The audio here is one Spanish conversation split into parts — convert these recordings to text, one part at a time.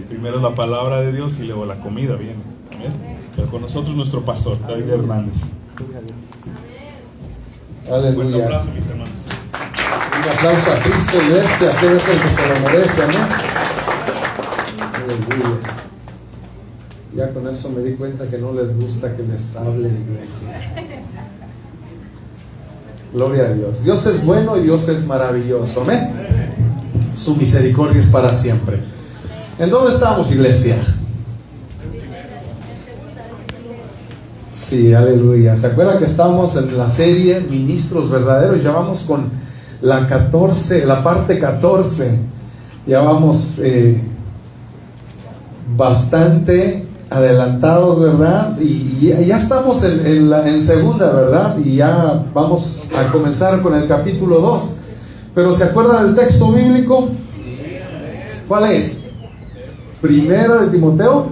Primero la palabra de Dios y luego la comida viene. Amén. Pero con nosotros nuestro pastor, David Hernández. Aleluya. Buen aplauso, mis hermanos. Un aplauso a Cristo, iglesia, que es el que se lo merece, amén. Aleluya. Ya con eso me di cuenta que no les gusta que les hable, iglesia. Gloria a Dios. Dios es bueno y Dios es maravilloso, amén. Su misericordia es para siempre. ¿En dónde estamos, iglesia? Sí, aleluya. ¿Se acuerdan que estamos en la serie Ministros Verdaderos? Ya vamos con la 14, la parte 14. Ya vamos bastante adelantados, ¿verdad? Y ya estamos en segunda, ¿verdad? Y ya vamos a comenzar con el capítulo 2. Pero ¿se acuerdan del texto bíblico? ¿Cuál es? Primera de Timoteo,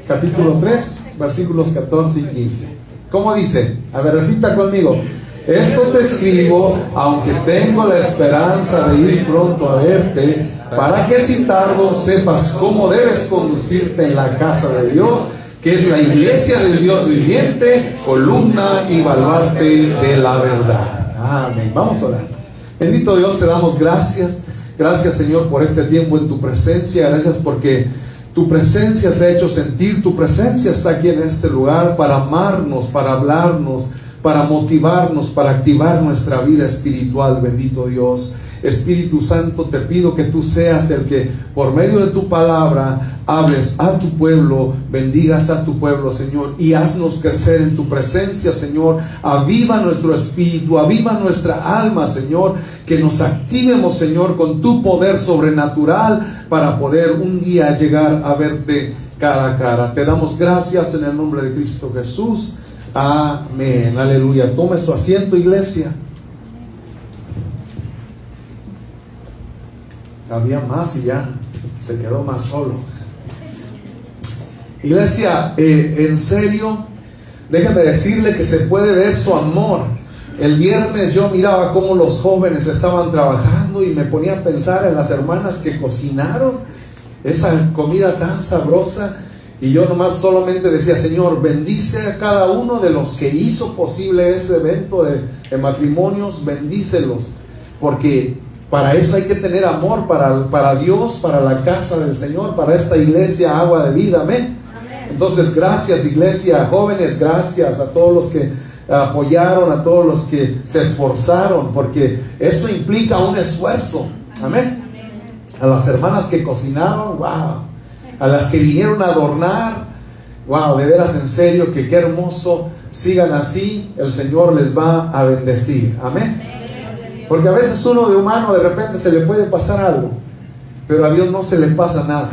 capítulo 3, versículos 14 y 15. ¿Cómo dice? A ver, repita conmigo. Esto te escribo, aunque tengo la esperanza de ir pronto a verte, para que si tardo sepas cómo debes conducirte en la casa de Dios, que es la iglesia del Dios viviente, columna y baluarte de la verdad. Amén. Vamos a orar. Bendito Dios, te damos gracias. Gracias, Señor, por este tiempo en tu presencia. Gracias porque tu presencia se ha hecho sentir. Tu presencia está aquí en este lugar para amarnos, para hablarnos, para motivarnos, para activar nuestra vida espiritual. Bendito Dios. Espíritu Santo, te pido que tú seas el que por medio de tu palabra hables a tu pueblo, bendigas a tu pueblo, Señor, y haznos crecer en tu presencia, Señor. Aviva nuestro espíritu, aviva nuestra alma, Señor, que nos activemos, Señor, con tu poder sobrenatural para poder un día llegar a verte cara a cara. Te damos gracias en el nombre de Cristo Jesús. Amén. Aleluya. Tome su asiento, iglesia. Había más y ya se quedó más solo. Iglesia, en serio, déjeme decirle que se puede ver su amor. El viernes yo miraba cómo los jóvenes estaban trabajando y me ponía a pensar en las hermanas que cocinaron esa comida tan sabrosa. Y yo nomás solamente decía, Señor, bendice a cada uno de los que hizo posible ese evento de matrimonios, bendícelos, porque para eso hay que tener amor para Dios, para la casa del Señor, para esta iglesia Agua de Vida, amén. Entonces, gracias, iglesia, jóvenes, gracias a todos los que apoyaron, a todos los que se esforzaron, porque eso implica un esfuerzo, amén. A las hermanas que cocinaron, wow. A las que vinieron a adornar, wow, de veras, en serio, que qué hermoso. Sigan así, el Señor les va a bendecir, amén. Porque a veces uno de humano de repente se le puede pasar algo, pero a Dios no se le pasa nada.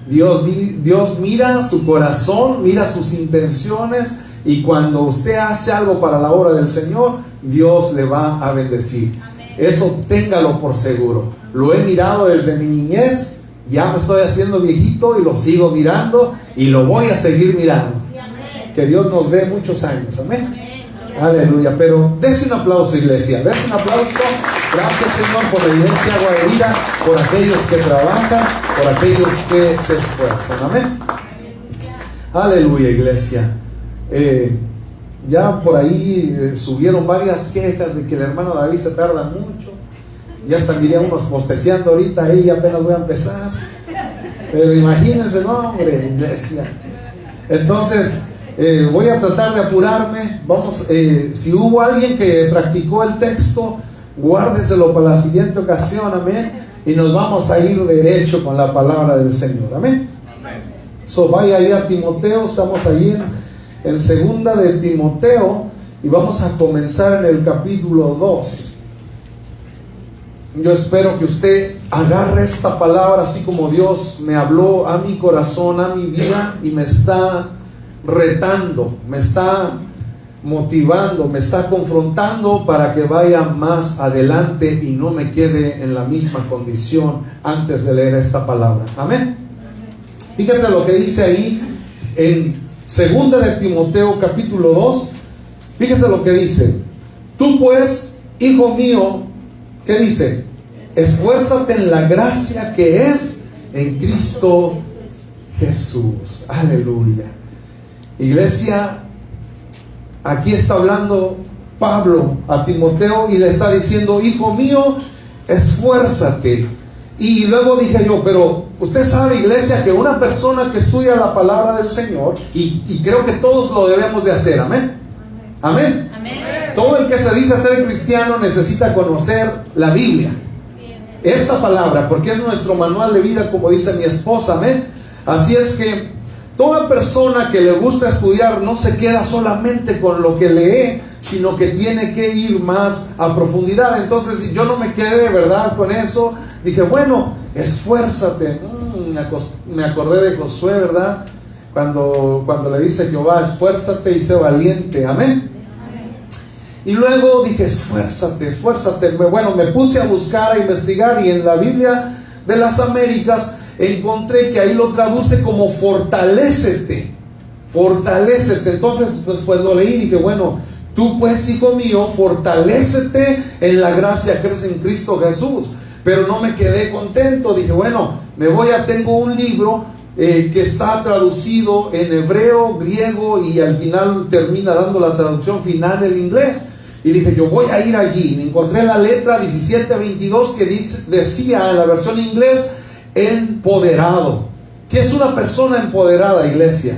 Dios mira su corazón, mira sus intenciones, y cuando usted hace algo para la obra del Señor, Dios le va a bendecir. Eso téngalo por seguro. Lo he mirado desde mi niñez, ya me estoy haciendo viejito y lo sigo mirando y lo voy a seguir mirando. Que Dios nos dé muchos años, amén. Aleluya. Pero dése un aplauso, iglesia, dése un aplauso. Gracias, Señor, por la iglesia Agua de Vida, por aquellos que trabajan, por aquellos que se esfuerzan, amén. Aleluya, iglesia. Ya por ahí subieron varias quejas de que el hermano David se tarda mucho. Ya hasta miré a unos posteando ahorita, y apenas voy a empezar. Pero imagínense, no, hombre, iglesia. Entonces, voy a tratar de apurarme. Vamos, si hubo alguien que practicó el texto, guárdeselo para la siguiente ocasión, amén. Y nos vamos a ir derecho con la palabra del Señor, amén. Vaya ahí a Timoteo, estamos ahí en segunda de Timoteo, y vamos a comenzar en el capítulo 2. Yo espero que usted agarre esta palabra así como Dios me habló a mi corazón, a mi vida, y me está retando, me está motivando, me está confrontando para que vaya más adelante y no me quede en la misma condición antes de leer esta palabra, amén. Fíjese lo que dice ahí en segunda de Timoteo capítulo 2. Fíjese lo que dice: tú pues, hijo mío, ¿qué dice? Esfuérzate en la gracia que es en Cristo Jesús. Aleluya. Iglesia, aquí está hablando Pablo a Timoteo y le está diciendo: hijo mío, esfuérzate. Y luego dije yo, pero usted sabe, iglesia, que una persona que estudia la palabra del Señor, y creo que todos lo debemos de hacer, amén. Amén. Amén. Todo el que se dice ser cristiano necesita conocer la Biblia, esta palabra, porque es nuestro manual de vida, como dice mi esposa, amén. Así es que toda persona que le gusta estudiar no se queda solamente con lo que lee, sino que tiene que ir más a profundidad. Entonces yo no me quedé, ¿verdad?, con eso. Dije, bueno, esfuérzate. Me acordé de Josué, ¿verdad? Cuando le dice Jehová, esfuérzate y sé valiente, amén. Y luego dije, esfuérzate. Bueno, me puse a buscar, a investigar, y en la Biblia de las Américas encontré que ahí lo traduce como fortalécete. Entonces pues lo leí y dije, bueno, tú pues, hijo mío, fortalécete en la gracia que es en Cristo Jesús. Pero no me quedé contento. Dije, bueno, tengo un libro que está traducido en hebreo, griego, y al final termina dando la traducción final en inglés. Y dije, yo voy a ir allí. Me encontré la letra 1722 que decía en la versión inglés, empoderado. ¿Qué es una persona empoderada, iglesia?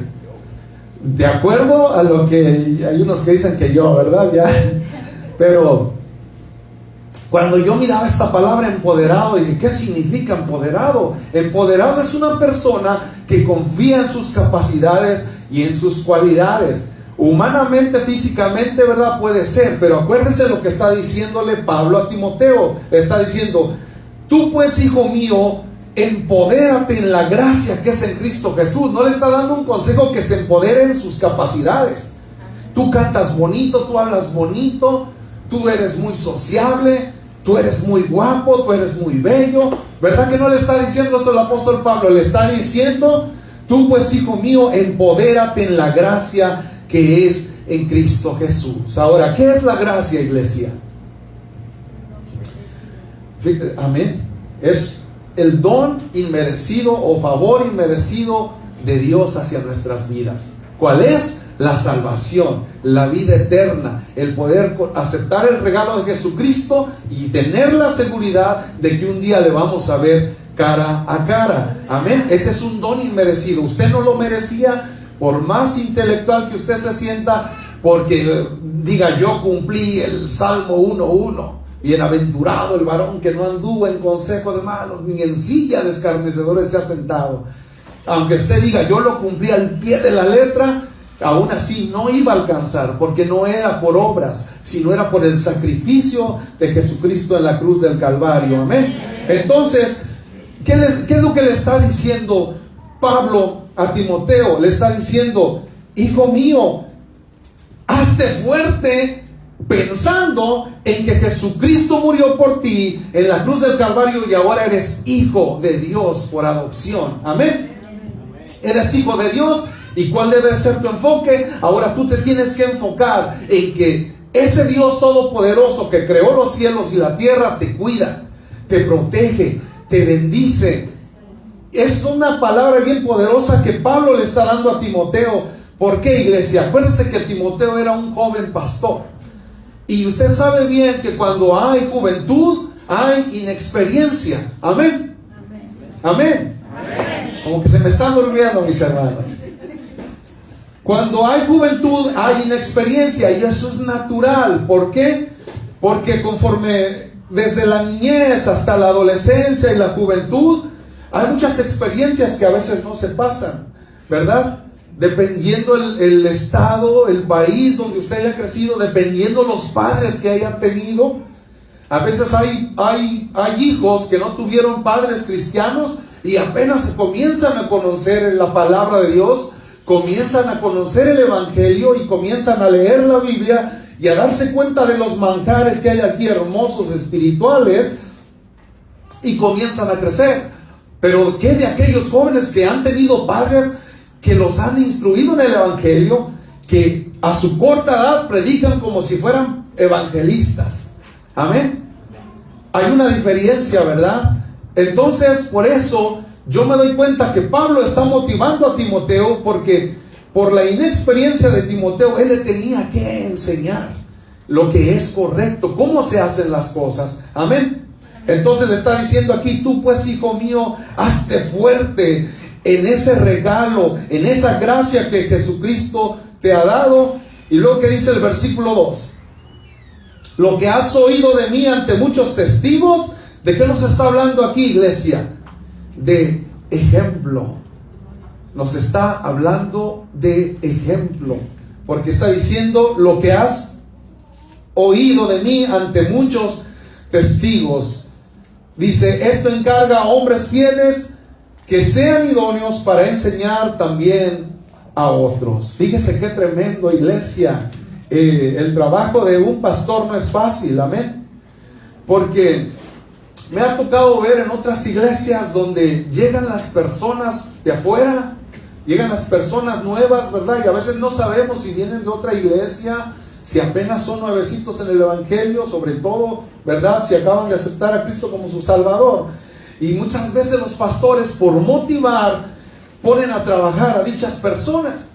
De acuerdo a lo que hay unos que dicen que yo, ¿verdad? Ya. Pero cuando yo miraba esta palabra empoderado, dije, ¿qué significa empoderado? Empoderado es una persona que confía en sus capacidades y en sus cualidades. Humanamente, físicamente, ¿verdad? Puede ser, pero acuérdese lo que está diciéndole Pablo a Timoteo. Le está diciendo, tú pues, hijo mío, empodérate en la gracia que es en Cristo Jesús. No le está dando un consejo que se empodere en sus capacidades. Tú cantas bonito, tú hablas bonito, tú eres muy sociable, tú eres muy guapo, tú eres muy bello. ¿Verdad que no le está diciendo eso el apóstol Pablo? Le está diciendo, tú pues, hijo mío, empodérate en la gracia que es en Cristo Jesús. Ahora, ¿qué es la gracia, iglesia? Amén. Es el don inmerecido o favor inmerecido de Dios hacia nuestras vidas. ¿Cuál es? La salvación, la vida eterna, el poder aceptar el regalo de Jesucristo y tener la seguridad de que un día le vamos a ver cara a cara. Amén. Ese es un don inmerecido. Usted no lo merecía, por más intelectual que usted se sienta, porque diga, yo cumplí el Salmo 1:1. Bienaventurado el varón que no anduvo en consejo de malos, ni en silla de escarnecedores se ha sentado. Aunque usted diga, yo lo cumplí al pie de la letra, aún así no iba a alcanzar, porque no era por obras, sino era por el sacrificio de Jesucristo en la cruz del Calvario. Amén. Entonces, ¿qué es lo que le está diciendo Pablo a Timoteo? Le está diciendo, hijo mío, hazte fuerte pensando en que Jesucristo murió por ti en la cruz del Calvario y ahora eres hijo de Dios por adopción. Amén. Eres hijo de Dios. ¿Y cuál debe ser tu enfoque? Ahora tú te tienes que enfocar en que ese Dios todopoderoso que creó los cielos y la tierra te cuida, te protege, te bendice. Es una palabra bien poderosa que Pablo le está dando a Timoteo. ¿Por qué, iglesia? Acuérdense que Timoteo era un joven pastor. Y usted sabe bien que cuando hay juventud, hay inexperiencia. Amén. Amén. Amén. Como que se me están durmiendo, mis hermanos. Cuando hay juventud, hay inexperiencia, y eso es natural. ¿Por qué? Porque conforme desde la niñez hasta la adolescencia y la juventud, hay muchas experiencias que a veces no se pasan, ¿verdad? Dependiendo el estado, el país donde usted haya crecido, dependiendo los padres que hayan tenido. A veces hay hijos que no tuvieron padres cristianos y apenas comienzan a conocer la palabra de Dios, comienzan a conocer el Evangelio y comienzan a leer la Biblia y a darse cuenta de los manjares que hay aquí hermosos espirituales, y comienzan a crecer. Pero ¿qué de aquellos jóvenes que han tenido padres que los han instruido en el Evangelio, que a su corta edad predican como si fueran evangelistas? Amén. Hay una diferencia, ¿verdad? Entonces, por eso yo me doy cuenta que Pablo está motivando a Timoteo porque por la inexperiencia de Timoteo, él le tenía que enseñar lo que es correcto, cómo se hacen las cosas. Amén. Entonces le está diciendo aquí: tú pues, hijo mío, hazte fuerte en ese regalo, en esa gracia que Jesucristo te ha dado. Y luego que dice el versículo 2: lo que has oído de mí ante muchos testigos. ¿De qué nos está hablando aquí, iglesia? De ejemplo. Nos está hablando de ejemplo, porque está diciendo: lo que has oído de mí ante muchos testigos. Dice: esto encarga a hombres fieles que sean idóneos para enseñar también a otros. Fíjese qué tremendo, iglesia. El trabajo de un pastor no es fácil, amén. Porque me ha tocado ver en otras iglesias donde llegan las personas de afuera, llegan las personas nuevas, ¿verdad? Y a veces no sabemos si vienen de otra iglesia, si apenas son nuevecitos en el evangelio, sobre todo, ¿verdad? Si acaban de aceptar a Cristo como su Salvador. Y muchas veces los pastores, por motivar, ponen a trabajar a dichas personas.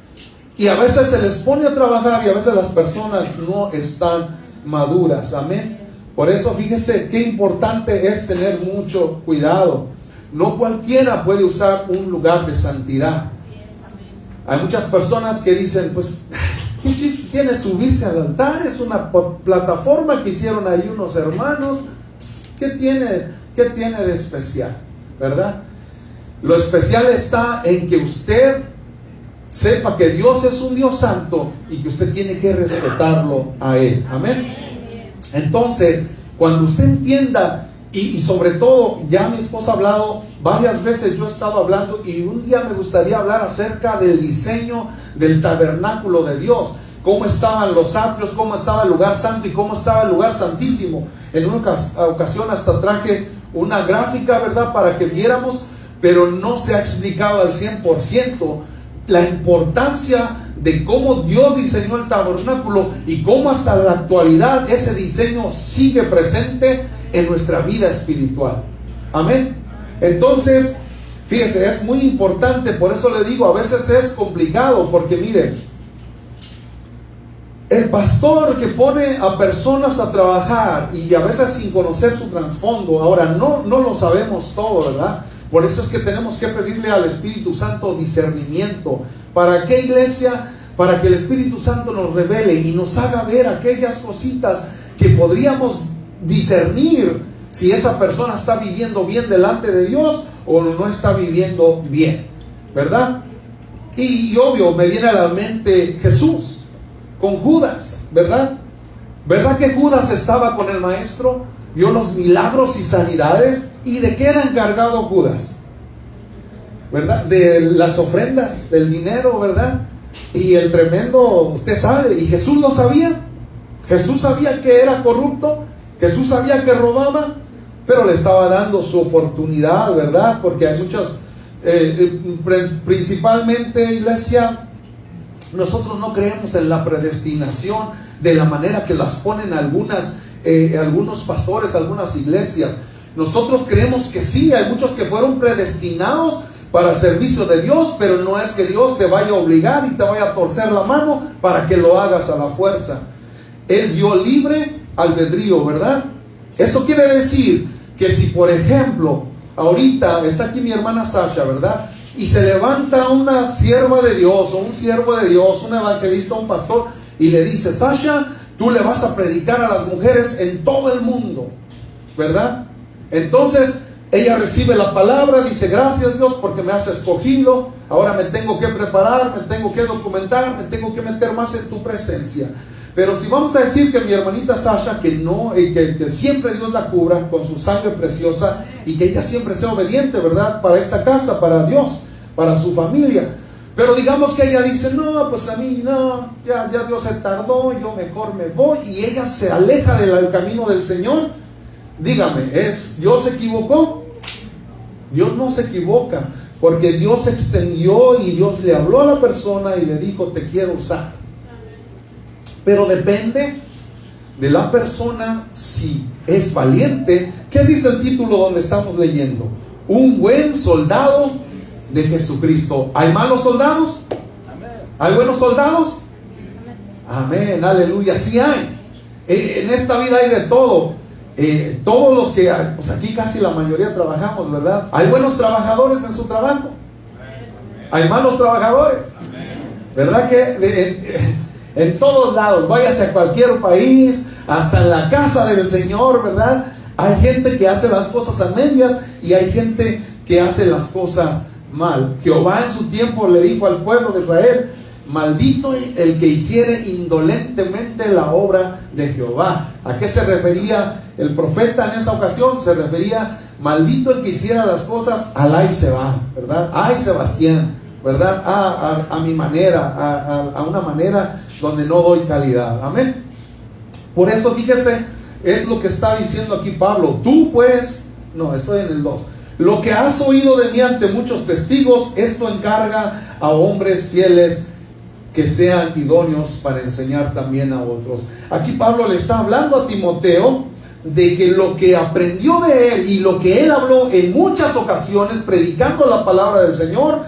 Y a veces se les pone a trabajar y a veces las personas no están maduras. Amén. Por eso fíjese qué importante es tener mucho cuidado. No cualquiera puede usar un lugar de santidad. Hay muchas personas que dicen: pues, ¿qué chiste tiene subirse al altar? Es una plataforma que hicieron ahí unos hermanos. ¿Qué tiene de especial? ¿Verdad? Lo especial está en que usted sepa que Dios es un Dios santo y que usted tiene que respetarlo a Él. Amén. Entonces, cuando usted entienda, y sobre todo, ya mi esposa ha hablado varias veces, yo he estado hablando, y un día me gustaría hablar acerca del diseño del tabernáculo de Dios. Cómo estaban los atrios, cómo estaba el lugar santo y cómo estaba el lugar santísimo. En una ocasión hasta traje una gráfica, ¿verdad?, para que viéramos, pero no se ha explicado al 100% la importancia de cómo Dios diseñó el tabernáculo y cómo hasta la actualidad ese diseño sigue presente en nuestra vida espiritual. Amén. Entonces, fíjese, es muy importante. Por eso le digo, a veces es complicado, porque mire, el pastor que pone a personas a trabajar y a veces sin conocer su trasfondo, ahora no lo sabemos todo, ¿verdad? Por eso es que tenemos que pedirle al Espíritu Santo discernimiento. ¿Para qué, iglesia? Para que el Espíritu Santo nos revele y nos haga ver aquellas cositas que podríamos discernir si esa persona está viviendo bien delante de Dios o no está viviendo bien, ¿verdad? Y obvio, me viene a la mente Jesús con Judas, ¿verdad? ¿Verdad que Judas estaba con el maestro? Vio los milagros y sanidades. ¿Y de qué era encargado Judas? ¿Verdad? De las ofrendas, del dinero, ¿verdad? Y el tremendo, usted sabe, y Jesús lo sabía. Jesús sabía que era corrupto, Jesús sabía que robaba, pero le estaba dando su oportunidad, ¿verdad? Porque hay muchas, principalmente, iglesia, nosotros no creemos en la predestinación de la manera que las ponen algunos pastores, algunas iglesias. Nosotros creemos que sí, hay muchos que fueron predestinados para servicio de Dios, pero no es que Dios te vaya a obligar y te vaya a torcer la mano para que lo hagas a la fuerza. Él dio libre albedrío, ¿verdad? Eso quiere decir que si, por ejemplo, ahorita está aquí mi hermana Sasha, ¿verdad? Y se levanta una sierva de Dios o un siervo de Dios, un evangelista, un pastor, y le dice: Sasha, tú le vas a predicar a las mujeres en todo el mundo, ¿verdad? Entonces ella recibe la palabra, dice: gracias Dios porque me has escogido, ahora me tengo que preparar, me tengo que documentar, me tengo que meter más en tu presencia. Pero si vamos a decir que mi hermanita Sasha, que siempre Dios la cubra con su sangre preciosa y que ella siempre sea obediente, ¿verdad?, para esta casa, para Dios, para su familia. Pero digamos que ella dice: no, pues a mí no, ya Dios se tardó, yo mejor me voy, y ella se aleja del camino del Señor. Dígame, ¿Dios se equivocó? Dios no se equivoca, porque Dios extendió y Dios le habló a la persona y le dijo: te quiero usar. Pero depende de la persona si es valiente. ¿Qué dice el título donde estamos leyendo? un buen soldado de Jesucristo. ¿Hay malos soldados? ¿Hay buenos soldados? Amén, aleluya, sí hay. En esta vida hay de todo. Todos los que, pues aquí casi la mayoría trabajamos, ¿verdad? Hay buenos trabajadores en su trabajo. Hay malos trabajadores. ¿Verdad que en todos lados, váyase a cualquier país, hasta en la casa del Señor, ¿verdad? Hay gente que hace las cosas a medias y hay gente que hace las cosas mal. Jehová en su tiempo le dijo al pueblo de Israel: maldito el que hiciere indolentemente la obra de Jehová. ¿A qué se refería el profeta en esa ocasión? Se refería: maldito el que hiciera las cosas al ay se va, ¿verdad? Ay Sebastián, ¿verdad? A mi manera, a una manera donde no doy calidad. Amén. Por eso fíjese, es lo que está diciendo aquí Pablo. Tú pues, no, estoy en el 2. Lo que has oído de mí ante muchos testigos, esto encarga a hombres fieles que sean idóneos para enseñar también a otros. Aquí Pablo le está hablando a Timoteo de que lo que aprendió de él y lo que él habló en muchas ocasiones predicando la palabra del Señor,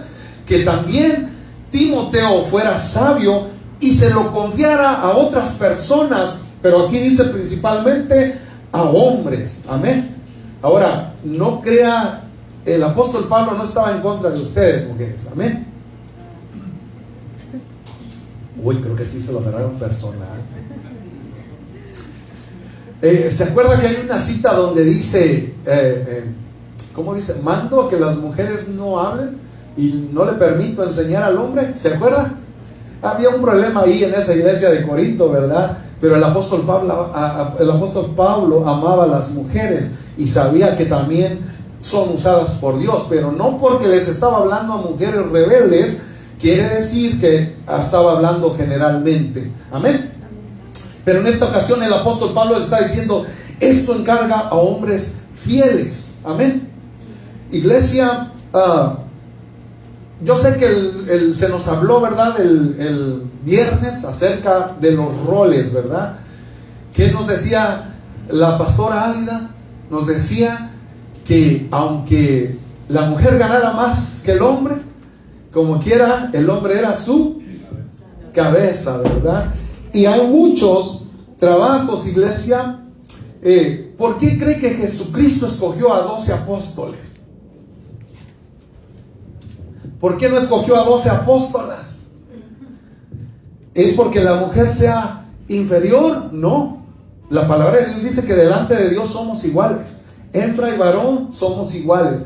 que también Timoteo fuera sabio y se lo confiara a otras personas, pero aquí dice principalmente a hombres. Amén. Ahora, no crea, el apóstol Pablo no estaba en contra de ustedes, mujeres. Amén. Uy, creo que sí se lo agarraron personal. ¿Se acuerda que hay una cita donde dice, ¿cómo dice? Mando a que las mujeres no hablen y no le permito enseñar al hombre. ¿Se acuerda? Había un problema ahí en esa iglesia de Corinto, ¿verdad? Pero el apóstol Pablo amaba a las mujeres y sabía que también son usadas por Dios, pero no porque les estaba hablando a mujeres rebeldes quiere decir que estaba hablando generalmente. Amén. Pero en esta ocasión el apóstol Pablo está diciendo: esto encarga a hombres fieles. Amén. Iglesia, yo sé que se nos habló, ¿verdad?, el viernes acerca de los roles, ¿verdad? ¿Qué nos decía la pastora Álida? Nos decía que aunque la mujer ganara más que el hombre, como quiera, el hombre era su cabeza, ¿verdad? Y hay muchos trabajos, iglesia. ¿Por qué cree que Jesucristo escogió a 12 apóstoles? ¿Por qué no escogió a 12 apóstolas? ¿Es porque la mujer sea inferior? No. La palabra de Dios dice que delante de Dios somos iguales. Hembra y varón somos iguales.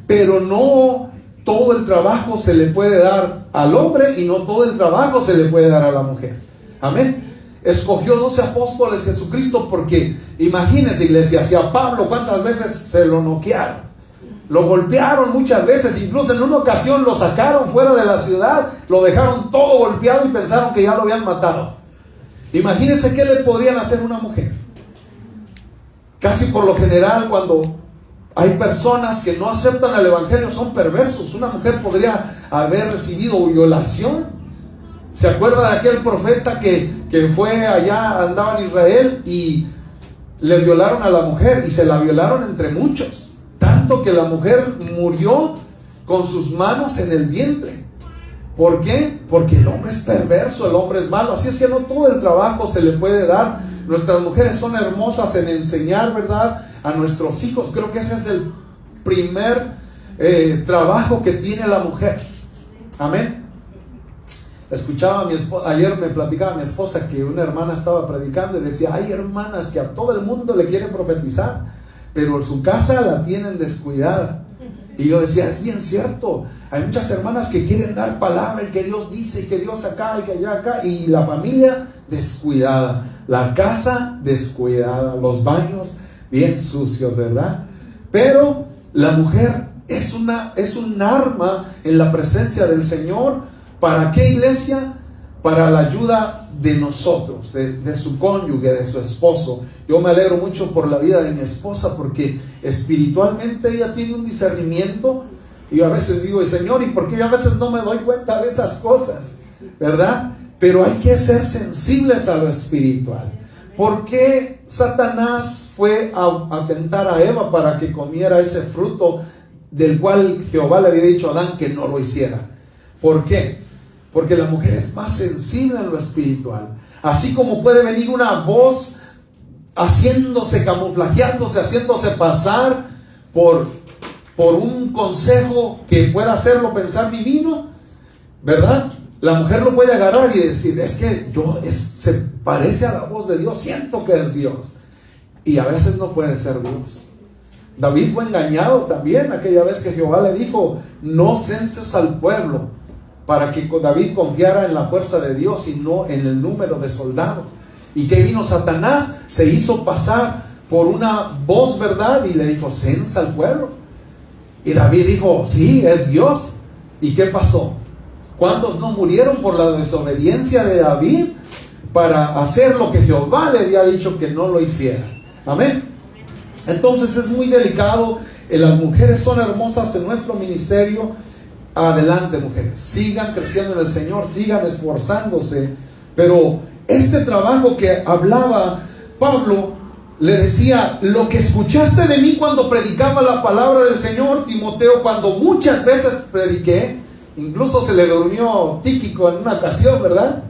Pero no todo el trabajo se le puede dar al hombre y no todo el trabajo se le puede dar a la mujer. Amén. Escogió 12 apóstoles Jesucristo porque, imagínense, iglesia, si a Pablo cuántas veces se lo noquearon, lo golpearon muchas veces, incluso en una ocasión lo sacaron fuera de la ciudad, lo dejaron todo golpeado y pensaron que ya lo habían matado. Imagínense qué le podrían hacer a una mujer. Casi por lo general, cuando hay personas que no aceptan el evangelio, son perversos. Una mujer podría haber recibido violación. ¿Se acuerda de aquel profeta que fue allá, andaba en Israel y le violaron a la mujer y se la violaron entre muchos? Tanto que la mujer murió con sus manos en el vientre. ¿Por qué? Porque el hombre es perverso, el hombre es malo. Así es que no todo el trabajo se le puede dar. Nuestras mujeres son hermosas en enseñar, ¿verdad?, a nuestros hijos. Creo que ese es el primer trabajo que tiene la mujer. Amén. Escuchaba a mi esposa, ayer me platicaba mi esposa que una hermana estaba predicando y decía: hay hermanas que a todo el mundo le quieren profetizar, pero en su casa la tienen descuidada. Y yo decía: es bien cierto, hay muchas hermanas que quieren dar palabra y que Dios dice y que Dios acá y que allá acá, y la familia descuidada, la casa descuidada, los baños bien sucios, ¿verdad? Pero la mujer es un arma en la presencia del Señor. ¿Para qué, iglesia? Para la ayuda de nosotros, de su cónyuge, de su esposo. Yo me alegro mucho por la vida de mi esposa porque espiritualmente ella tiene un discernimiento. Y yo a veces digo: Señor, ¿y por qué yo a veces no me doy cuenta de esas cosas? ¿Verdad? Pero hay que ser sensibles a lo espiritual. ¿Por qué Satanás fue a tentar a Eva para que comiera ese fruto del cual Jehová le había dicho a Adán que no lo hiciera. ¿Por qué? Porque la mujer es más sensible en lo espiritual. Así como puede venir una voz haciéndose, camuflajeándose, haciéndose pasar por un consejo que pueda hacerlo pensar divino, ¿verdad? La mujer lo puede agarrar y decir, es que se parece a la voz de Dios, siento que es Dios. Y a veces no puede ser Dios. David fue engañado también aquella vez que Jehová le dijo, no censes al pueblo, para que David confiara en la fuerza de Dios y no en el número de soldados. Y que vino Satanás, se hizo pasar por una voz, ¿verdad? Y le dijo, censa al pueblo. Y David dijo, sí, es Dios. ¿Y qué pasó? ¿Cuántos no murieron por la desobediencia de David para hacer lo que Jehová le había dicho que no lo hiciera? Amén. Entonces es muy delicado. Las mujeres son hermosas en nuestro ministerio. Adelante, mujeres, sigan creciendo en el Señor, sigan esforzándose. Pero este trabajo que hablaba Pablo, le decía, lo que escuchaste de mí cuando predicaba la palabra del Señor, Timoteo, cuando muchas veces prediqué, incluso se le durmió Tíquico en una ocasión, ¿verdad?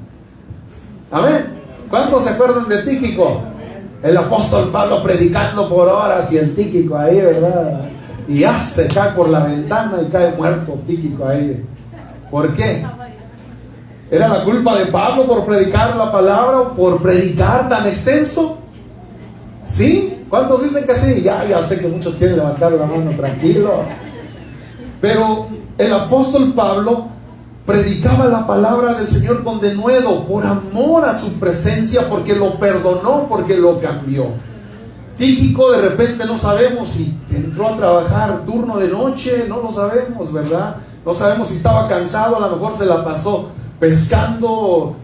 Amén. ¿Cuántos se acuerdan de Tíquico? El apóstol Pablo predicando por horas y el Tíquico ahí, ¿verdad? Y ya se cae por la ventana y cae muerto Tíquico ahí. ¿Por qué? ¿Era la culpa de Pablo por predicar la palabra o por predicar tan extenso? ¿Sí? ¿Cuántos dicen que sí? Ya sé que muchos quieren levantar la mano, tranquilo. Pero el apóstol Pablo predicaba la palabra del Señor con denuedo, por amor a su presencia, porque lo perdonó, porque lo cambió. Tíquico de repente no sabemos si entró a trabajar turno de noche, no lo sabemos, ¿verdad? No sabemos si estaba cansado, a lo mejor se la pasó pescando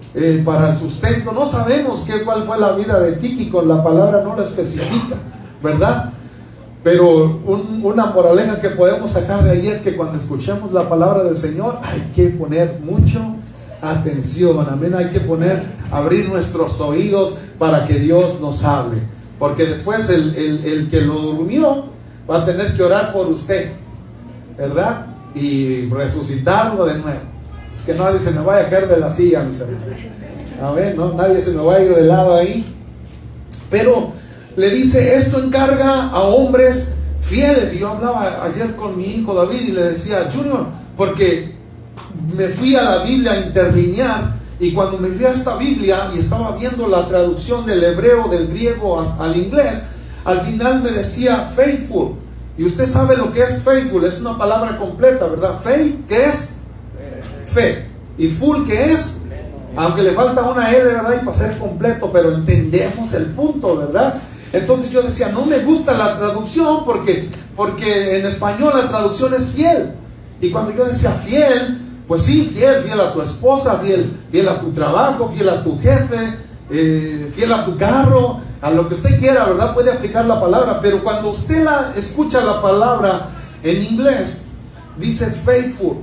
para el sustento, no sabemos cuál fue la vida de Tíquico, la palabra no la especifica, ¿verdad? Pero una moraleja que podemos sacar de ahí es que cuando escuchemos la palabra del Señor hay que poner mucho atención, amén, hay que abrir nuestros oídos para que Dios nos hable, porque después el que lo durmió va a tener que orar por usted, ¿verdad? Y resucitarlo de nuevo. Es que nadie se me vaya a caer de la silla, mis hermanos. Amén, ¿no? Nadie se me va a ir de lado ahí. Pero le dice, esto encarga a hombres fieles. Y yo hablaba ayer con mi hijo David y le decía, Junior, porque me fui a la Biblia a interlinear, y cuando me fui a esta Biblia y estaba viendo la traducción del hebreo, del griego al inglés, al final me decía faithful. Y usted sabe lo que es faithful, es una palabra completa, ¿verdad? Faith, ¿qué es? Fe. Y full, ¿qué es? Aunque le falta una L, ¿verdad? Y para ser completo, pero entendemos el punto, ¿verdad? Entonces yo decía, no me gusta la traducción porque en español la traducción es fiel. Y cuando yo decía fiel, pues sí, fiel a tu esposa, fiel a tu trabajo, fiel a tu jefe, fiel a tu carro, a lo que usted quiera, ¿verdad? Puede aplicar la palabra, pero cuando usted escucha la palabra en inglés, dice faithful.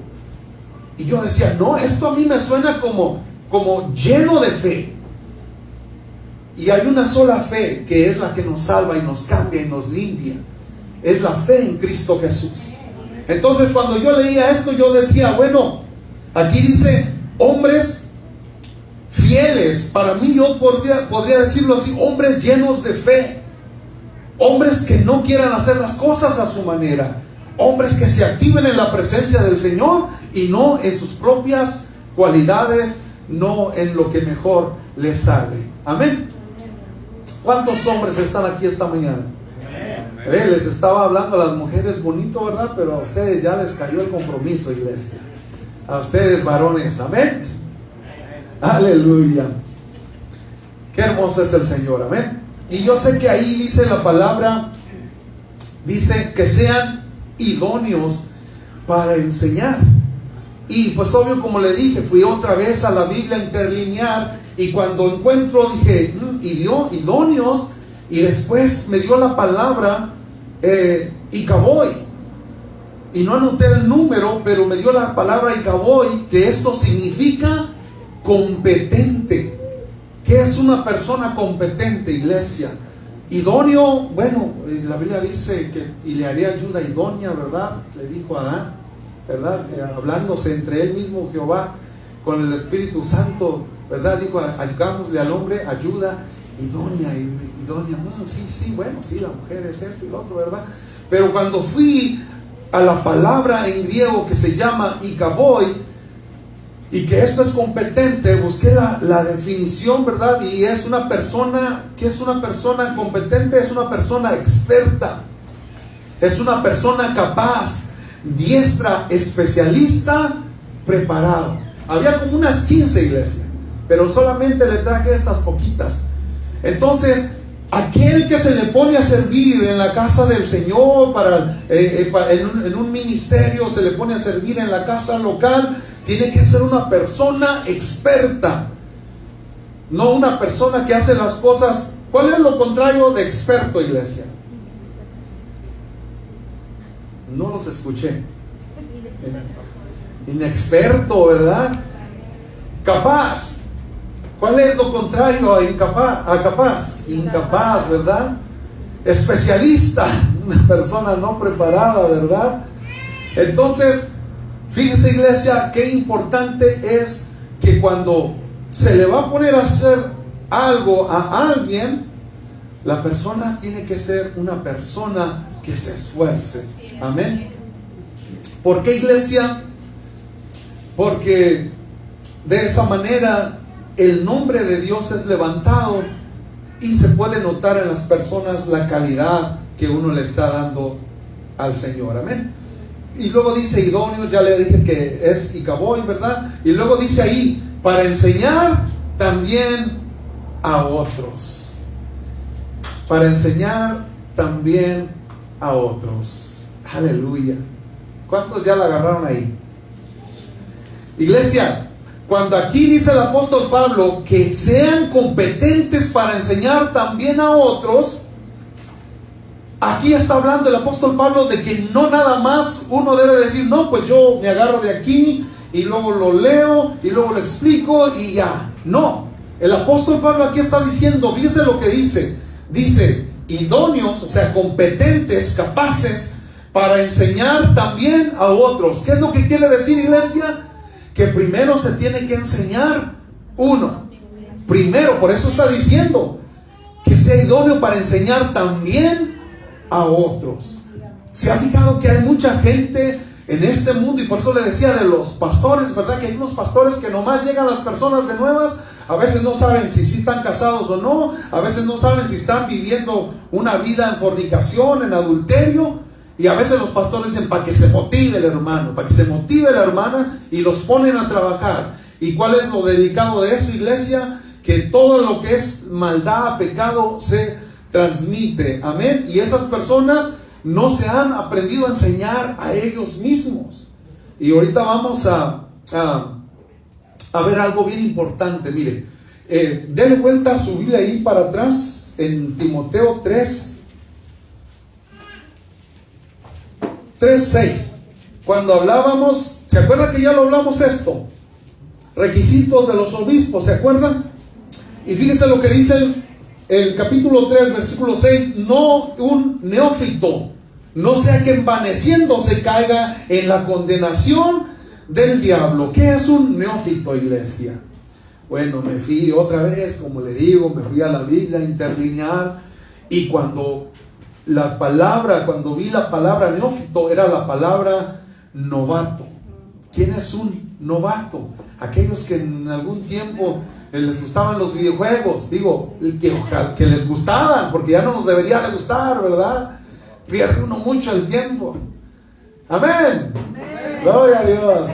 Y yo decía, no, esto a mí me suena como lleno de fe. Y hay una sola fe que es la que nos salva y nos cambia y nos limpia. Es la fe en Cristo Jesús. Entonces cuando yo leía esto, yo decía, bueno, aquí dice hombres fieles. Para mí yo podría decirlo así, hombres llenos de fe. Hombres que no quieran hacer las cosas a su manera. Hombres que se activen en la presencia del Señor y no en sus propias cualidades, no en lo que mejor les sale. Amén. ¿Cuántos hombres están aquí esta mañana? Les estaba hablando a las mujeres bonito, ¿verdad? Pero a ustedes ya les cayó el compromiso, iglesia. A ustedes varones, amén. Aleluya. Qué hermoso es el Señor, amén. Y yo sé que ahí dice la palabra, dice que sean idóneos para enseñar. Y pues obvio, como le dije, fui otra vez a la Biblia a interlinear, y cuando encuentro dije idóneos, y después me dio la palabra Ikaboy, y no anoté el número, pero me dio la palabra Ikaboy, que esto significa competente. ¿Qué es una persona competente, iglesia? Idóneo, bueno, la Biblia dice que y le haría ayuda idónea, ¿verdad? Le dijo a Adán, ¿verdad? Hablándose entre él mismo Jehová con el Espíritu Santo, ¿verdad? Dijo, hagámosle al hombre ayuda idónea, idónea. Sí, bueno, sí, la mujer es esto y lo otro, ¿verdad? Pero cuando fui a la palabra en griego que se llama ikaboi, y que esto es competente, busqué la definición, ¿verdad? Y es una persona, ¿qué es una persona competente? Es una persona experta, es una persona capaz, diestra, especialista, preparado. Había como unas 15 iglesias, pero solamente le traje estas poquitas. Entonces, aquel que se le pone a servir en la casa del Señor, en un ministerio, se le pone a servir en la casa local, tiene que ser una persona experta, no una persona que hace las cosas. ¿Cuál es lo contrario de experto, iglesia? No los escuché. Inexperto, ¿verdad? Capaz. ¿Cuál es lo contrario a capaz? Incapaz, ¿verdad? Especialista, una persona no preparada, ¿verdad? Entonces, fíjese, iglesia, qué importante es que cuando se le va a poner a hacer algo a alguien, la persona tiene que ser una persona que se esfuerce. Amén. ¿Por qué, iglesia? Porque de esa manera el nombre de Dios es levantado y se puede notar en las personas la calidad que uno le está dando al Señor. Amén. Y luego dice idóneo, ya le dije que es ikaboi, ¿verdad? Y luego dice ahí, para enseñar también a otros. Para enseñar también a otros. Aleluya. ¿Cuántos ya la agarraron ahí? Iglesia, cuando aquí dice el apóstol Pablo que sean competentes para enseñar también a otros, aquí está hablando el apóstol Pablo de que no nada más uno debe decir, no, pues yo me agarro de aquí y luego lo leo y luego lo explico y ya. No, el apóstol Pablo aquí está diciendo, fíjese lo que dice idóneos, o sea, competentes, capaces para enseñar también a otros. ¿Qué es lo que quiere decir, iglesia? Que primero se tiene que enseñar uno. Primero, por eso está diciendo que sea idóneo para enseñar también a otros. ¿Se ha fijado que hay mucha gente en este mundo? Y por eso le decía de los pastores, ¿verdad? Que hay unos pastores que nomás llegan las personas de nuevas, a veces no saben si sí están casados o no, a veces no saben si están viviendo una vida en fornicación, en adulterio, y a veces los pastores dicen para que se motive el hermano, para que se motive la hermana, y los ponen a trabajar. ¿Y cuál es lo delicado de eso, iglesia? Que todo lo que es maldad, pecado, se transmite. Amén. Y esas personas no se han aprendido a enseñar a ellos mismos. Y ahorita vamos a ver algo bien importante. Mire, denle vuelta a su Biblia ahí para atrás en Timoteo 3:6. Cuando hablábamos, ¿se acuerda que ya lo hablamos esto? Requisitos de los obispos, ¿se acuerdan? Y fíjense lo que dice el capítulo 3, versículo 6, no un neófito, no sea que envaneciéndose caiga en la condenación del diablo. ¿Qué es un neófito, iglesia? Bueno, me fui otra vez, como le digo, me fui a la Biblia a interlinear, y cuando vi la palabra neófito, era la palabra novato. ¿Quién es un novato? Aquellos que en algún tiempo les gustaban los videojuegos, digo, que les gustaban, porque ya no nos debería de gustar, ¿verdad? Pierde uno mucho el tiempo. Amén. Gloria a Dios.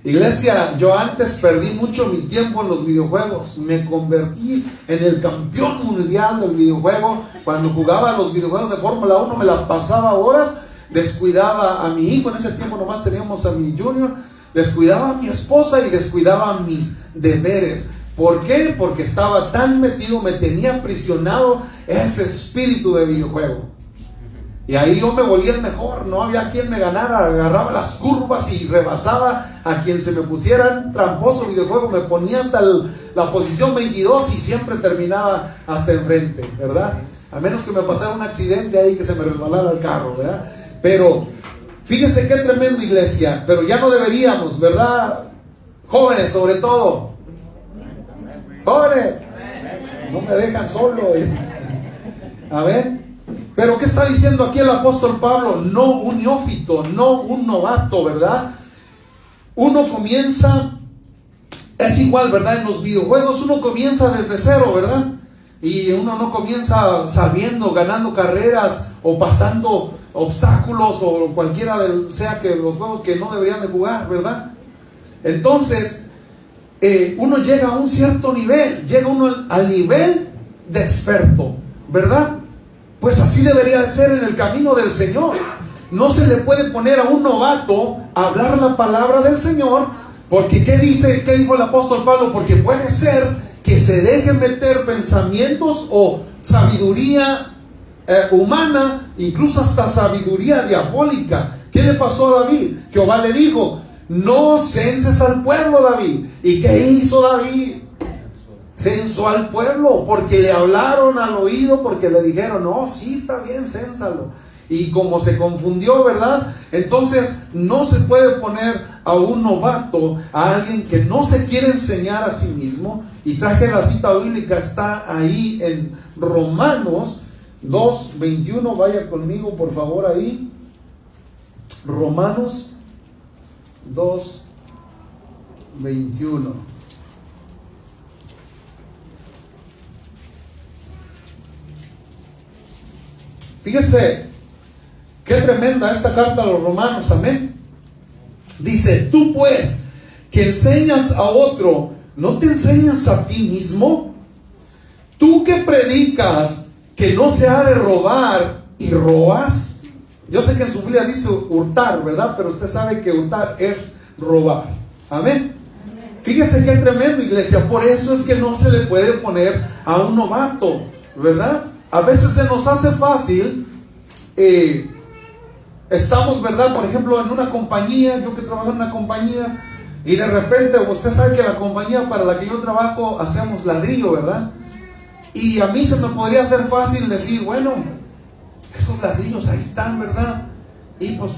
Iglesia, yo antes perdí mucho mi tiempo en los videojuegos. Me convertí en el campeón mundial del videojuego. Cuando jugaba los videojuegos de Fórmula 1 me la pasaba horas. Descuidaba a mi hijo, en ese tiempo nomás teníamos a mi junior. Descuidaba a mi esposa y descuidaba mis deberes. ¿Por qué? Porque estaba tan metido, me tenía aprisionado ese espíritu de videojuego. Y ahí yo me volvía el mejor, no había quien me ganara, agarraba las curvas y rebasaba a quien se me pusiera tramposo videojuego, me ponía hasta la posición 22 y siempre terminaba hasta enfrente, ¿verdad? A menos que me pasara un accidente ahí, que se me resbalara el carro, ¿verdad? Pero fíjese qué tremendo, iglesia. Pero ya no deberíamos, ¿verdad? Jóvenes, sobre todo. Jóvenes, no me dejan solo. A ver. Pero ¿qué está diciendo aquí el apóstol Pablo? No un neófito, no un novato, ¿verdad? Uno comienza, es igual, ¿verdad? En los videojuegos uno comienza desde cero, ¿verdad? Y uno no comienza sabiendo, ganando carreras o pasando obstáculos o cualquiera sea que los juegos que no deberían de jugar, ¿verdad? Entonces, uno llega a un cierto nivel, llega uno al nivel de experto, ¿verdad? Pues así debería de ser en el camino del Señor. No se le puede poner a un novato a hablar la palabra del Señor, porque ¿qué dijo el apóstol Pablo? Porque puede ser que se dejen meter pensamientos o sabiduría humana, incluso hasta sabiduría diabólica. ¿Qué le pasó a David? Jehová le dijo: no censes al pueblo, David. ¿Y qué hizo David? Censó al pueblo, porque le hablaron al oído, porque le dijeron: no, sí, está bien, cénsalo. Y como se confundió, ¿verdad? Entonces no se puede poner a un novato, a alguien que no se quiere enseñar a sí mismo. Y traje la cita bíblica, está ahí en Romanos 2:21. Vaya conmigo por favor ahí. Romanos 2:21. Fíjese qué tremenda esta carta a los romanos, amén. Dice: tú pues, que enseñas a otro, ¿no te enseñas a ti mismo? Tú que predicas que no se ha de robar y robas. Yo sé que en su Biblia dice hurtar, ¿verdad? Pero usted sabe que hurtar es robar, amén. Fíjese qué tremendo, iglesia. Por eso es que no se le puede poner a un novato, ¿verdad? A veces se nos hace fácil, estamos, ¿verdad? Por ejemplo, en una compañía, yo que trabajo en una compañía, y de repente, usted sabe que la compañía para la que yo trabajo hacemos ladrillo, ¿verdad? Y a mí se me podría hacer fácil decir: bueno, esos ladrillos ahí están, ¿verdad? Y pues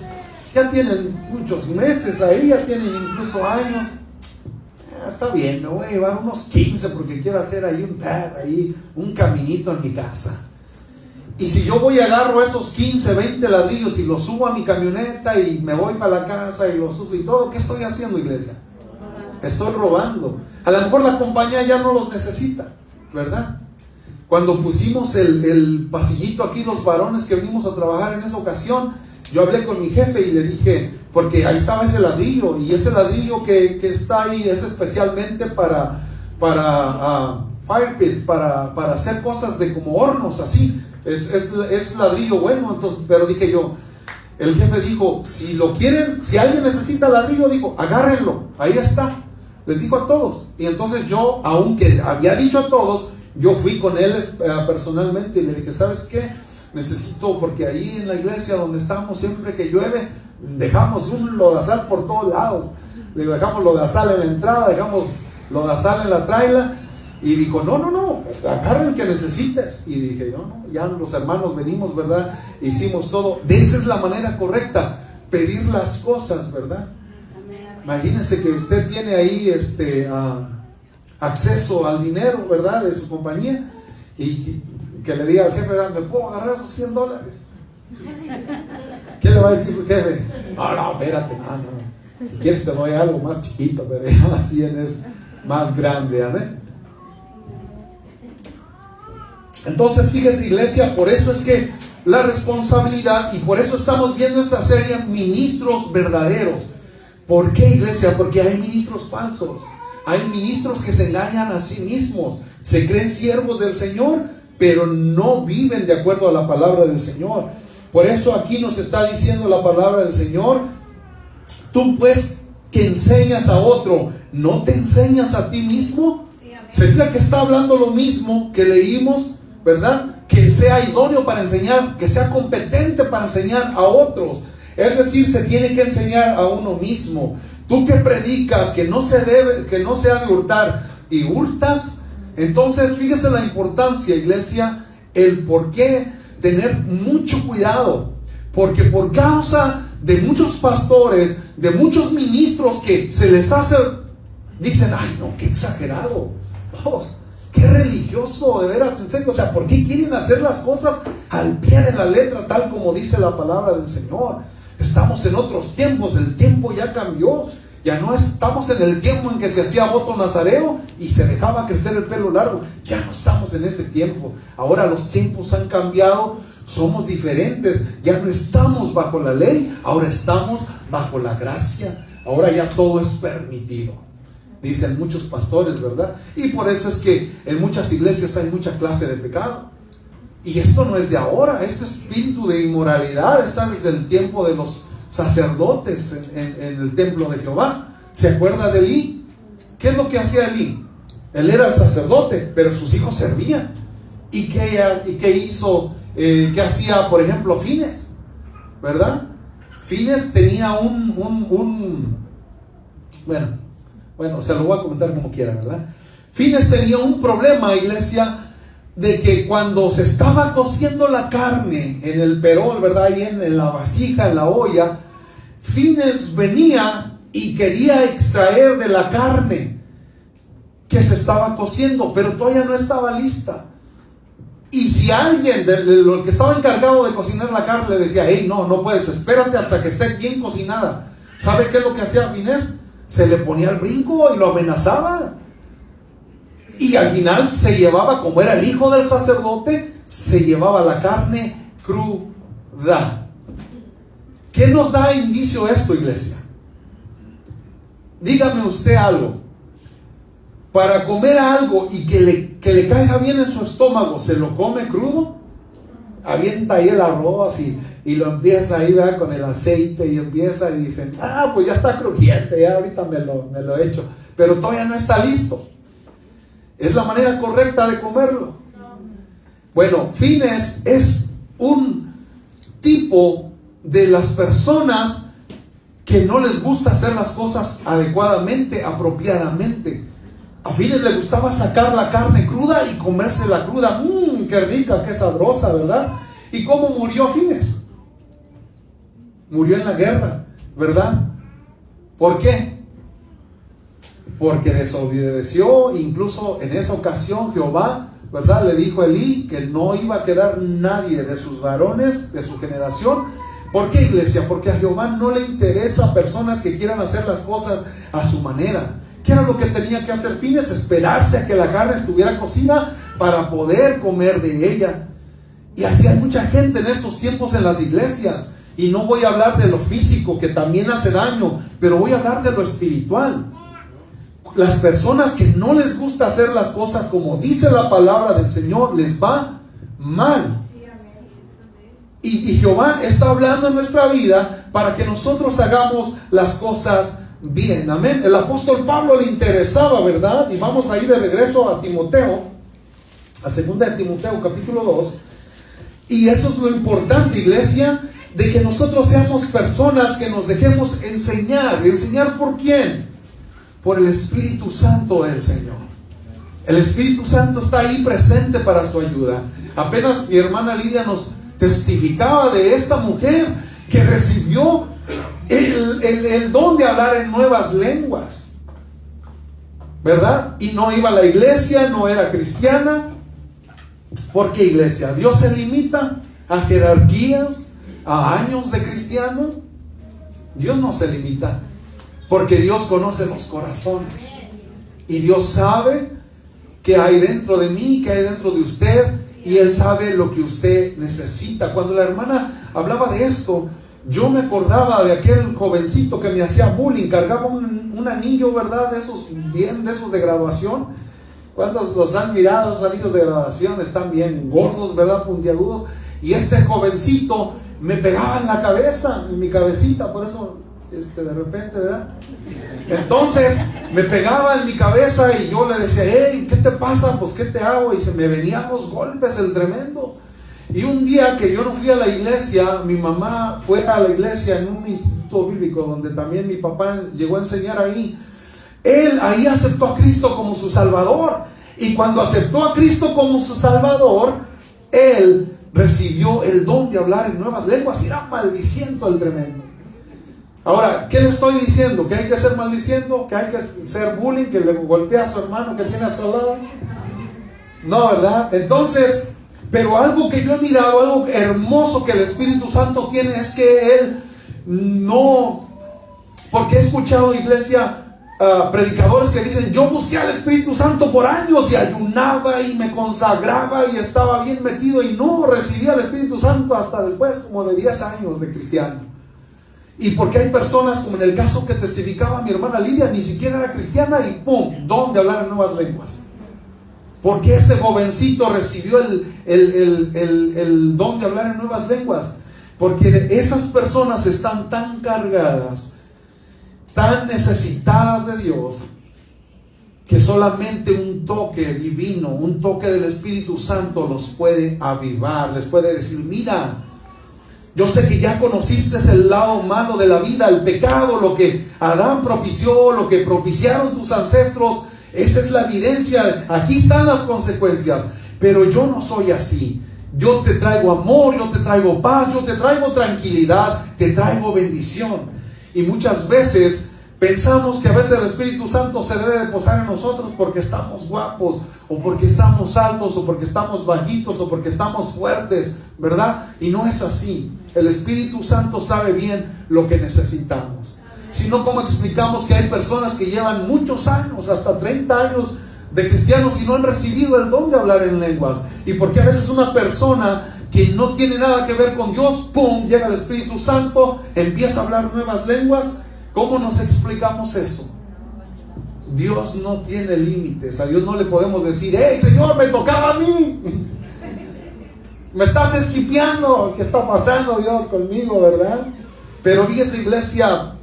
ya tienen muchos meses ahí, ya tienen incluso años. Está bien, me voy a llevar unos 15 porque quiero hacer ahí un pad, ahí un caminito en mi casa. Y si yo voy y agarro esos 15, 20 ladrillos y los subo a mi camioneta y me voy para la casa y los uso y todo, ¿qué estoy haciendo, iglesia? Estoy robando. A lo mejor la compañía ya no los necesita, ¿verdad? Cuando pusimos el pasillito aquí, los varones que venimos a trabajar en esa ocasión, yo hablé con mi jefe y le dije, porque ahí estaba ese ladrillo, y ese ladrillo que está ahí es especialmente para fire pits, para hacer cosas de como hornos, así, es ladrillo bueno. Entonces, pero dije yo, el jefe dijo: si lo quieren, si alguien necesita ladrillo, dijo, agárrenlo, ahí está. Les dijo a todos. Y entonces yo, aunque había dicho a todos, yo fui con él personalmente y le dije: ¿sabes qué? Necesito, porque ahí en la iglesia donde estamos, siempre que llueve, dejamos un lodazal por todos lados. Le digo: dejamos lodazal en la entrada, dejamos lodazal en la traila. Y dijo: no, pues agarra el que necesites. Y dije yo: no, ya los hermanos venimos, ¿verdad? Hicimos todo. De esa es la manera correcta, pedir las cosas, ¿verdad? Imagínense que usted tiene ahí acceso al dinero, ¿verdad? De su compañía, y que le diga al jefe: ¿me puedo agarrar esos $100? ¿Qué le va a decir su jefe? No, espérate, no. Si quieres te doy algo más chiquito, pero ya 100 es más grande, amén. Entonces, fíjese, iglesia, por eso es que la responsabilidad, y por eso estamos viendo esta serie, ministros verdaderos. ¿Por qué, iglesia? Porque hay ministros falsos. Hay ministros que se engañan a sí mismos, se creen siervos del Señor, pero no viven de acuerdo a la palabra del Señor. Por eso aquí nos está diciendo la palabra del Señor: tú pues que enseñas a otro, ¿no te enseñas a ti mismo? Se fija que está hablando lo mismo que leímos, ¿verdad? Que sea idóneo para enseñar, que sea competente para enseñar a otros. Es decir, se tiene que enseñar a uno mismo. Tú que predicas que no se ha de hurtar y hurtas, entonces fíjese la importancia, iglesia, el por qué tener mucho cuidado, porque por causa de muchos pastores, de muchos ministros que se les hace, dicen, ay no, qué exagerado, oh, qué religioso, de veras, en serio, o sea, ¿por qué quieren hacer las cosas al pie de la letra, tal como dice la palabra del Señor? Estamos en otros tiempos, el tiempo ya cambió, ya no estamos en el tiempo en que se hacía voto nazareo y se dejaba crecer el pelo largo, ya no estamos en ese tiempo, ahora los tiempos han cambiado, somos diferentes, ya no estamos bajo la ley, ahora estamos bajo la gracia, ahora ya todo es permitido. Dicen muchos pastores, ¿verdad? Y por eso es que en muchas iglesias hay mucha clase de pecado. Y esto no es de ahora, este espíritu de inmoralidad está desde el tiempo de los sacerdotes en el templo de Jehová. ¿Se acuerda de Elí? ¿Qué es lo que hacía Elí? Él era el sacerdote, pero sus hijos servían. ¿Y qué hizo? ¿Qué hacía, por ejemplo, Fines? ¿Verdad? Fines tenía bueno, se lo voy a comentar como quiera, ¿verdad? Fines tenía un problema, iglesia, de que cuando se estaba cociendo la carne en el perol, ¿verdad? Ahí en la vasija, en la olla, Fines venía y quería extraer de la carne que se estaba cociendo, pero todavía no estaba lista. Y si alguien de lo que estaba encargado de cocinar la carne le decía, hey, no puedes, espérate hasta que esté bien cocinada, ¿sabe qué es lo que hacía Fines? Se le ponía el brinco y lo amenazaba. Y al final se llevaba, como era el hijo del sacerdote, se llevaba la carne cruda. ¿Qué nos da indicio esto, iglesia? Dígame usted algo. Para comer algo y que le caiga bien en su estómago, ¿se lo come crudo? Avienta ahí el arroz y lo empieza ahí, ¿verdad? Con el aceite, y empieza y dice, pues ya está crujiente, ya ahorita me lo he hecho, pero todavía no está listo. ¿Es la manera correcta de comerlo? Bueno, Fines es un tipo de las personas que no les gusta hacer las cosas adecuadamente, apropiadamente. A Fines le gustaba sacar la carne cruda y comérsela cruda. Qué rica, qué sabrosa, ¿verdad? ¿Y cómo murió Fines? Murió en la guerra, ¿verdad? ¿Por qué? Porque desobedeció. Incluso en esa ocasión Jehová, ¿verdad?, le dijo a Elí que no iba a quedar nadie de sus varones, de su generación. ¿Por qué, iglesia? Porque a Jehová no le interesa personas que quieran hacer las cosas a su manera. ¿Qué era lo que tenía que hacer Fines? Esperarse a que la carne estuviera cocida para poder comer de ella. Y así hay mucha gente en estos tiempos en las iglesias. Y no voy a hablar de lo físico, que también hace daño, pero voy a hablar de lo espiritual. Las personas que no les gusta hacer las cosas como dice la palabra del Señor, les va mal. Y Jehová está hablando en nuestra vida para que nosotros hagamos las cosas bien, amén. El apóstol Pablo le interesaba, ¿verdad? Y vamos a ir de regreso a Timoteo, a 2 de Timoteo capítulo 2. Y eso es lo importante, iglesia, de que nosotros seamos personas que nos dejemos enseñar. ¿Enseñar por quién? Por el Espíritu Santo del Señor. El Espíritu Santo está ahí presente para su ayuda. Apenas mi hermana Lidia nos testificaba de esta mujer que recibió el don de hablar en nuevas lenguas, ¿verdad? Y no iba a la iglesia, no era cristiana. ¿Por qué, iglesia? ¿Dios se limita a jerarquías, a años de cristiano? Dios no se limita, porque Dios conoce los corazones y Dios sabe qué hay dentro de mí, qué hay dentro de usted, y Él sabe lo que usted necesita. Cuando la hermana hablaba de esto, yo me acordaba de aquel jovencito que me hacía bullying, cargaba un anillo, ¿verdad? De esos de graduación. ¿Cuántos los han mirado? Esos anillos de graduación están bien gordos, ¿verdad? Puntiagudos. Y este jovencito me pegaba en la cabeza, en mi cabecita, por eso de repente, ¿verdad? Entonces me pegaba en mi cabeza y yo le decía, hey, ¿qué te pasa? Pues ¿qué te hago? Y se me venían los golpes, el tremendo. Y un día que yo no fui a la iglesia, mi mamá fue a la iglesia en un instituto bíblico donde también mi papá llegó a enseñar ahí. Él ahí aceptó a Cristo como su Salvador. Y cuando aceptó a Cristo como su Salvador, él recibió el don de hablar en nuevas lenguas y era maldiciendo al tremendo. Ahora, ¿qué le estoy diciendo? ¿Que hay que ser maldiciendo? ¿Que hay que ser bullying? ¿Que le golpea a su hermano que tiene a su lado? No, ¿verdad? Entonces, pero algo que yo he mirado, algo hermoso que el Espíritu Santo tiene es que Él no... Porque he escuchado, iglesia, predicadores que dicen: yo busqué al Espíritu Santo por años y ayunaba y me consagraba y estaba bien metido y no recibí al Espíritu Santo hasta después como de 10 años de cristiano. Y porque hay personas, como en el caso que testificaba mi hermana Lidia, ni siquiera era cristiana y ¡pum!, don de hablar en nuevas lenguas. Porque este jovencito recibió el don de hablar en nuevas lenguas. Porque esas personas están tan cargadas, tan necesitadas de Dios, que solamente un toque divino, un toque del Espíritu Santo los puede avivar, les puede decir: mira, yo sé que ya conociste el lado malo de la vida, el pecado, lo que Adán propició, lo que propiciaron tus ancestros. Esa es la evidencia, aquí están las consecuencias, pero yo no soy así. Yo te traigo amor, yo te traigo paz, yo te traigo tranquilidad, te traigo bendición. Y muchas veces pensamos que a veces el Espíritu Santo se debe de posar en nosotros porque estamos guapos, o porque estamos altos, o porque estamos bajitos, o porque estamos fuertes, ¿verdad? Y no es así. El Espíritu Santo sabe bien lo que necesitamos. Si no, ¿cómo explicamos que hay personas que llevan muchos años, hasta 30 años de cristianos, y no han recibido el don de hablar en lenguas? Y porque a veces una persona que no tiene nada que ver con Dios, ¡pum!, llega el Espíritu Santo, empieza a hablar nuevas lenguas. ¿Cómo nos explicamos eso? Dios no tiene límites. A Dios no le podemos decir: ¡hey, Señor, me tocaba a mí! Me estás esquipeando. ¿Qué está pasando, Dios, conmigo, verdad? Pero fíjese, iglesia,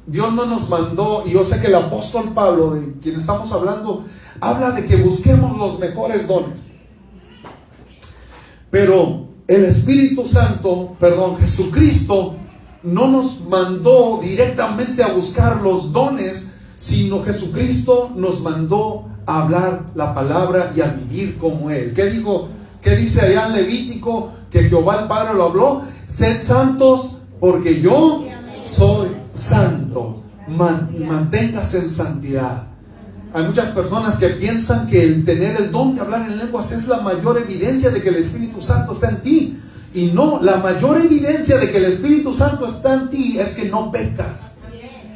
Dios no nos mandó, y yo sé que el apóstol Pablo, de quien estamos hablando, habla de que busquemos los mejores dones. Pero el Espíritu Santo, Jesucristo, no nos mandó directamente a buscar los dones, sino Jesucristo nos mandó a hablar la palabra y a vivir como Él. ¿Qué dijo? ¿Qué dice allá en Levítico? Que Jehová el Padre lo habló: sed santos porque yo soy santo. Manténgase en santidad. Hay muchas personas que piensan que el tener el don de hablar en lenguas es la mayor evidencia de que el Espíritu Santo está en ti. Y no, la mayor evidencia de que el Espíritu Santo está en ti es que no pecas.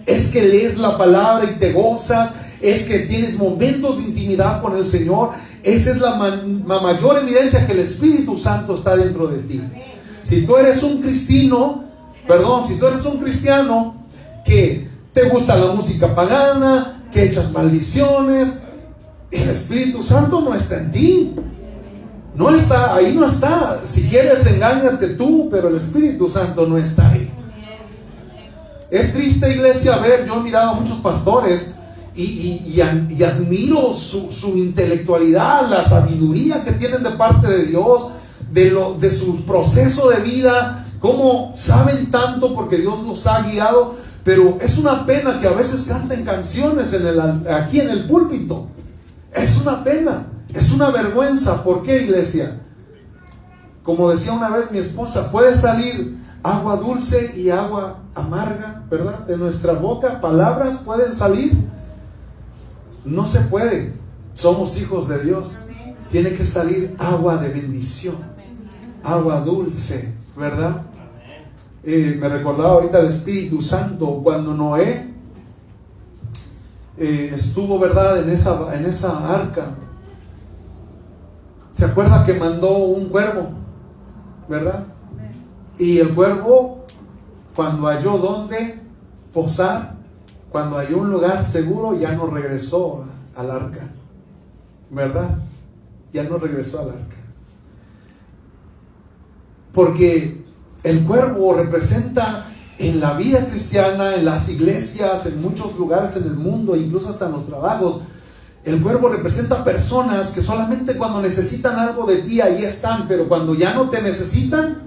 Es que lees la palabra y te gozas. Es que tienes momentos de intimidad con el Señor. Esa es la mayor evidencia que el Espíritu Santo está dentro de ti. Si tú eres un cristiano, que te gusta la música pagana, que echas maldiciones, el Espíritu Santo no está en ti. No está, ahí no está. Si quieres, engáñate tú, pero el Espíritu Santo no está ahí. Es triste, iglesia, ver, yo he mirado a muchos pastores y admiro su intelectualidad, la sabiduría que tienen de parte de Dios, de su proceso de vida, cómo saben tanto porque Dios los ha guiado. Pero es una pena que a veces canten canciones aquí en el púlpito. Es una pena. Es una vergüenza. ¿Por qué, iglesia? Como decía una vez mi esposa, puede salir agua dulce y agua amarga, ¿verdad? De nuestra boca, palabras pueden salir. No se puede. Somos hijos de Dios. Tiene que salir agua de bendición, agua dulce, ¿verdad? Me recordaba ahorita el Espíritu Santo cuando Noé estuvo, ¿verdad?, en esa arca. ¿Se acuerda que mandó un cuervo, verdad? Y el cuervo, cuando halló dónde posar, cuando halló un lugar seguro, ya no regresó al arca, ¿verdad? Ya no regresó al arca. Porque el cuervo representa en la vida cristiana, en las iglesias, en muchos lugares en el mundo, incluso hasta en los trabajos. El cuervo representa personas que solamente cuando necesitan algo de ti, ahí están, pero cuando ya no te necesitan,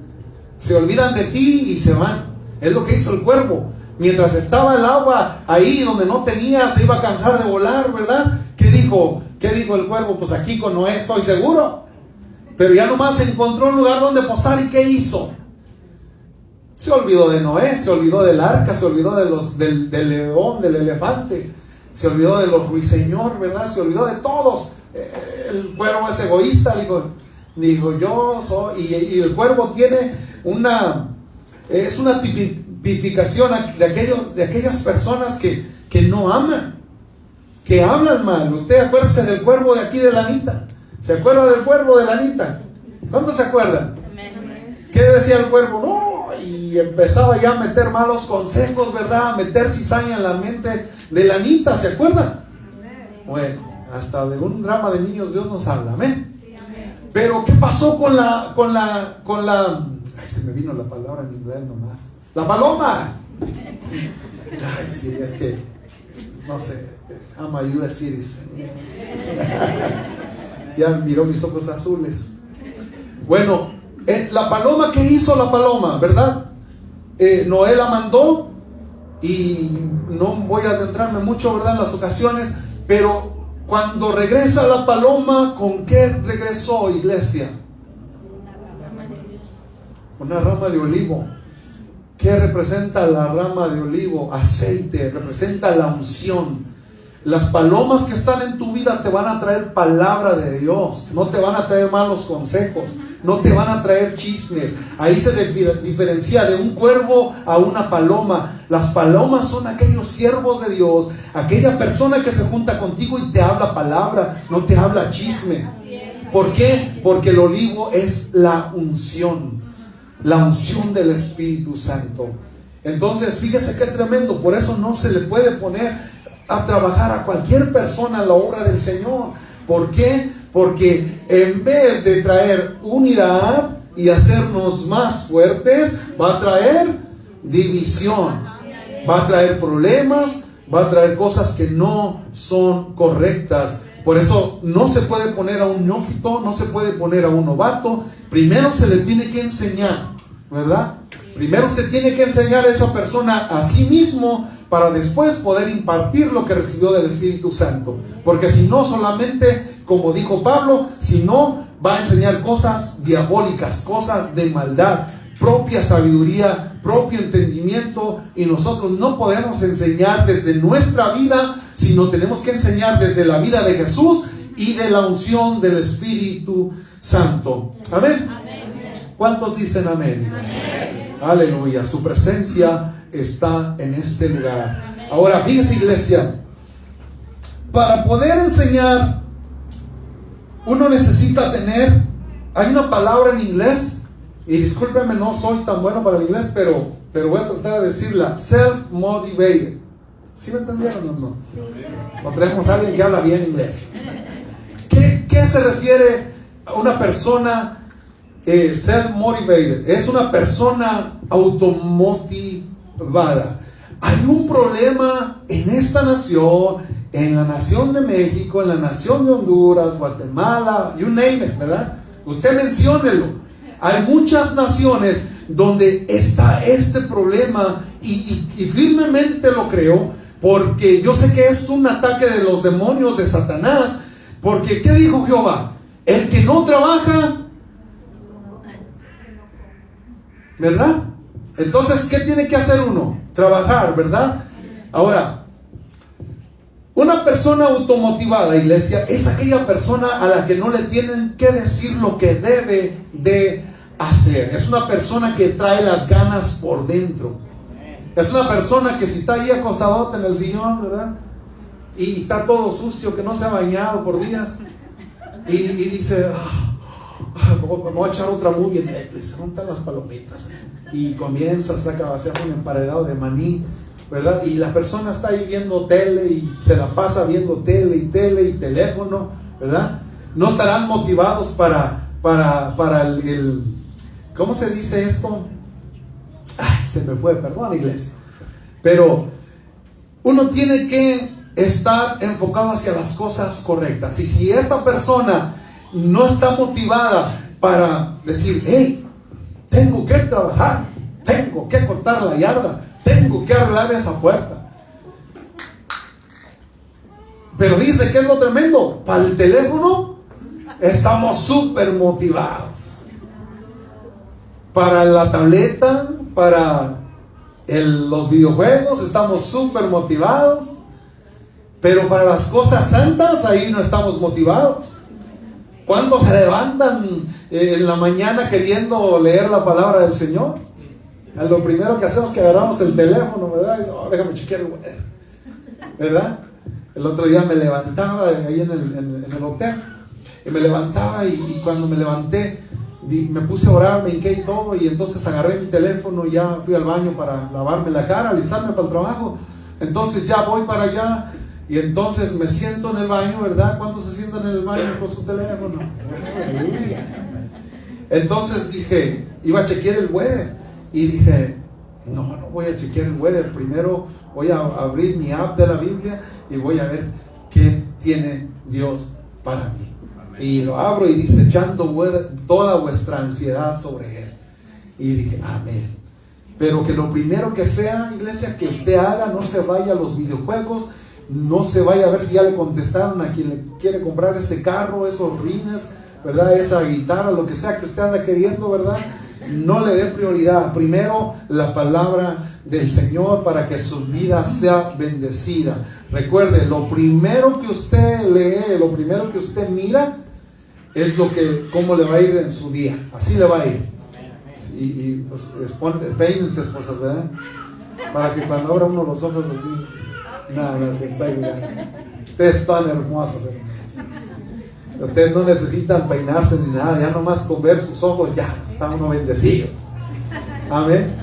se olvidan de ti y se van. Es lo que hizo el cuervo. Mientras estaba el agua ahí donde no tenía, se iba a cansar de volar, ¿verdad? ¿Qué dijo el cuervo? Pues aquí con Noé estoy seguro. Pero ya nomás encontró un lugar donde posar. ¿Y qué hizo? Se olvidó de Noé, se olvidó del arca, se olvidó del león, del elefante, se olvidó de los ruiseñor, ¿verdad? Se olvidó de todos. El cuervo es egoísta, digo yo soy, y el cuervo tiene es una tipificación de aquellas personas que no aman, que hablan mal. Usted acuérdese del cuervo de aquí de la Anita. ¿Se acuerda del cuervo de la Anita? ¿Cuántos se acuerdan? ¿Qué decía el cuervo? No, y empezaba ya a meter malos consejos, ¿verdad? A meter cizaña en la mente de la Anita, ¿se acuerdan? Bueno, hasta de un drama de niños Dios nos habla, amén. Pero ¿qué pasó con la ay, se me vino la palabra en inglés nomás. La paloma. Ay, sí, es que no sé, I'm a US citizen. Ya miró mis ojos azules. Bueno, la paloma, ¿qué hizo la paloma? ¿Verdad? Noé la mandó, y no voy a adentrarme mucho, ¿verdad?, en las ocasiones, pero cuando regresa la paloma, ¿con qué regresó, iglesia? Una rama de olivo. ¿Qué representa la rama de olivo? Aceite, representa la unción. Las palomas que están en tu vida te van a traer palabra de Dios, no te van a traer malos consejos, no te van a traer chismes. Ahí se diferencia de un cuervo a una paloma. Las palomas son aquellos siervos de Dios, aquella persona que se junta contigo y te habla palabra, no te habla chisme. ¿Por qué? Porque el olivo es la unción del Espíritu Santo. Entonces, fíjese qué tremendo. Por eso no se le puede poner a trabajar a cualquier persona en la obra del Señor. ¿Por qué? Porque en vez de traer unidad y hacernos más fuertes, va a traer división, va a traer problemas, va a traer cosas que no son correctas. Por eso no se puede poner a un neófito, no se puede poner a un novato. Primero se le tiene que enseñar, ¿verdad? Primero se tiene que enseñar a esa persona a sí mismo, para después poder impartir lo que recibió del Espíritu Santo. Porque si no, solamente, como dijo Pablo, si no, va a enseñar cosas diabólicas, cosas de maldad, propia sabiduría, propio entendimiento. Y nosotros no podemos enseñar desde nuestra vida, sino tenemos que enseñar desde la vida de Jesús y de la unción del Espíritu Santo. Amén. ¿Cuántos dicen amén? Amén. Aleluya, su presencia está en este lugar. Ahora, fíjese, iglesia, para poder enseñar, uno necesita tener, hay una palabra en inglés, y discúlpenme, no soy tan bueno para el inglés, pero voy a tratar de decirla: self-motivated. ¿Sí me entendieron o no? O traemos a alguien que habla bien inglés. ¿Qué se refiere a una persona self-motivated? Es una persona automotivada. Hay un problema en esta nación, en la nación de México, en la nación de Honduras, Guatemala, you name it, ¿verdad? Usted menciónelo. Hay muchas naciones donde está este problema, y firmemente lo creo, porque yo sé que es un ataque de los demonios de Satanás. Porque ¿qué dijo Jehová? El que no trabaja, ¿verdad? Entonces, ¿qué tiene que hacer uno? Trabajar, ¿verdad? Ahora, una persona automotivada, iglesia, es aquella persona a la que no le tienen que decir lo que debe de hacer. Es una persona que trae las ganas por dentro. Es una persona que si está ahí acostadote en el sillón, ¿verdad?, y está todo sucio, que no se ha bañado por días, y dice: me voy a echar otra movie en Netflix, se juntan las palomitas, y comienza a hacer un emparedado de maní, ¿verdad? Y la persona está ahí viendo tele, y se la pasa viendo tele y teléfono, ¿verdad? No estarán motivados para el ¿cómo se dice esto? Ay, se me fue, perdón, iglesia. Pero uno tiene que estar enfocado hacia las cosas correctas. Y si esta persona no está motivada para decir: hey, tengo que trabajar, tengo que cortar la yarda, tengo que arreglar esa puerta. Pero dice que es lo tremendo, para el teléfono estamos súper motivados. Para la tableta, para los videojuegos, estamos súper motivados. Pero para las cosas santas, ahí no estamos motivados. ¿Cuándo se levantan en la mañana queriendo leer la palabra del Señor? Lo primero que hacemos es que agarramos el teléfono, ¿verdad? Y, oh, déjame chequear el weather, ¿verdad? El otro día me levantaba ahí en el hotel. Y me levantaba y cuando me levanté, me puse a orar, me hinqué y todo. Y entonces agarré mi teléfono y ya fui al baño para lavarme la cara, alistarme para el trabajo. Entonces ya voy para allá. Y entonces me siento en el baño, ¿verdad? ¿Cuántos se sientan en el baño con su teléfono? Entonces dije, iba a chequear el weather. Y dije, no voy a chequear el weather. Primero voy a abrir mi app de la Biblia y voy a ver qué tiene Dios para mí. Y lo abro y dice, echando toda vuestra ansiedad sobre Él. Y dije, amén. Pero que lo primero que sea, iglesia, que usted haga, no se vaya a los videojuegos. No se vaya a ver si ya le contestaron a quien le quiere comprar ese carro, esos rines, ¿verdad? Esa guitarra, lo que sea que usted anda queriendo, ¿verdad? No le dé prioridad. Primero la palabra del Señor para que su vida sea bendecida. Recuerde, lo primero que usted lee, lo primero que usted mira es cómo le va a ir en su día. Así le va a ir. Y pues peínense, esposas, ¿verdad? Para que cuando abra uno los ojos así, nada, se pega. Ustedes están hermosas, hermanos. Ustedes no necesitan peinarse ni nada, ya nomás con ver sus ojos ya está uno bendecido. Amén.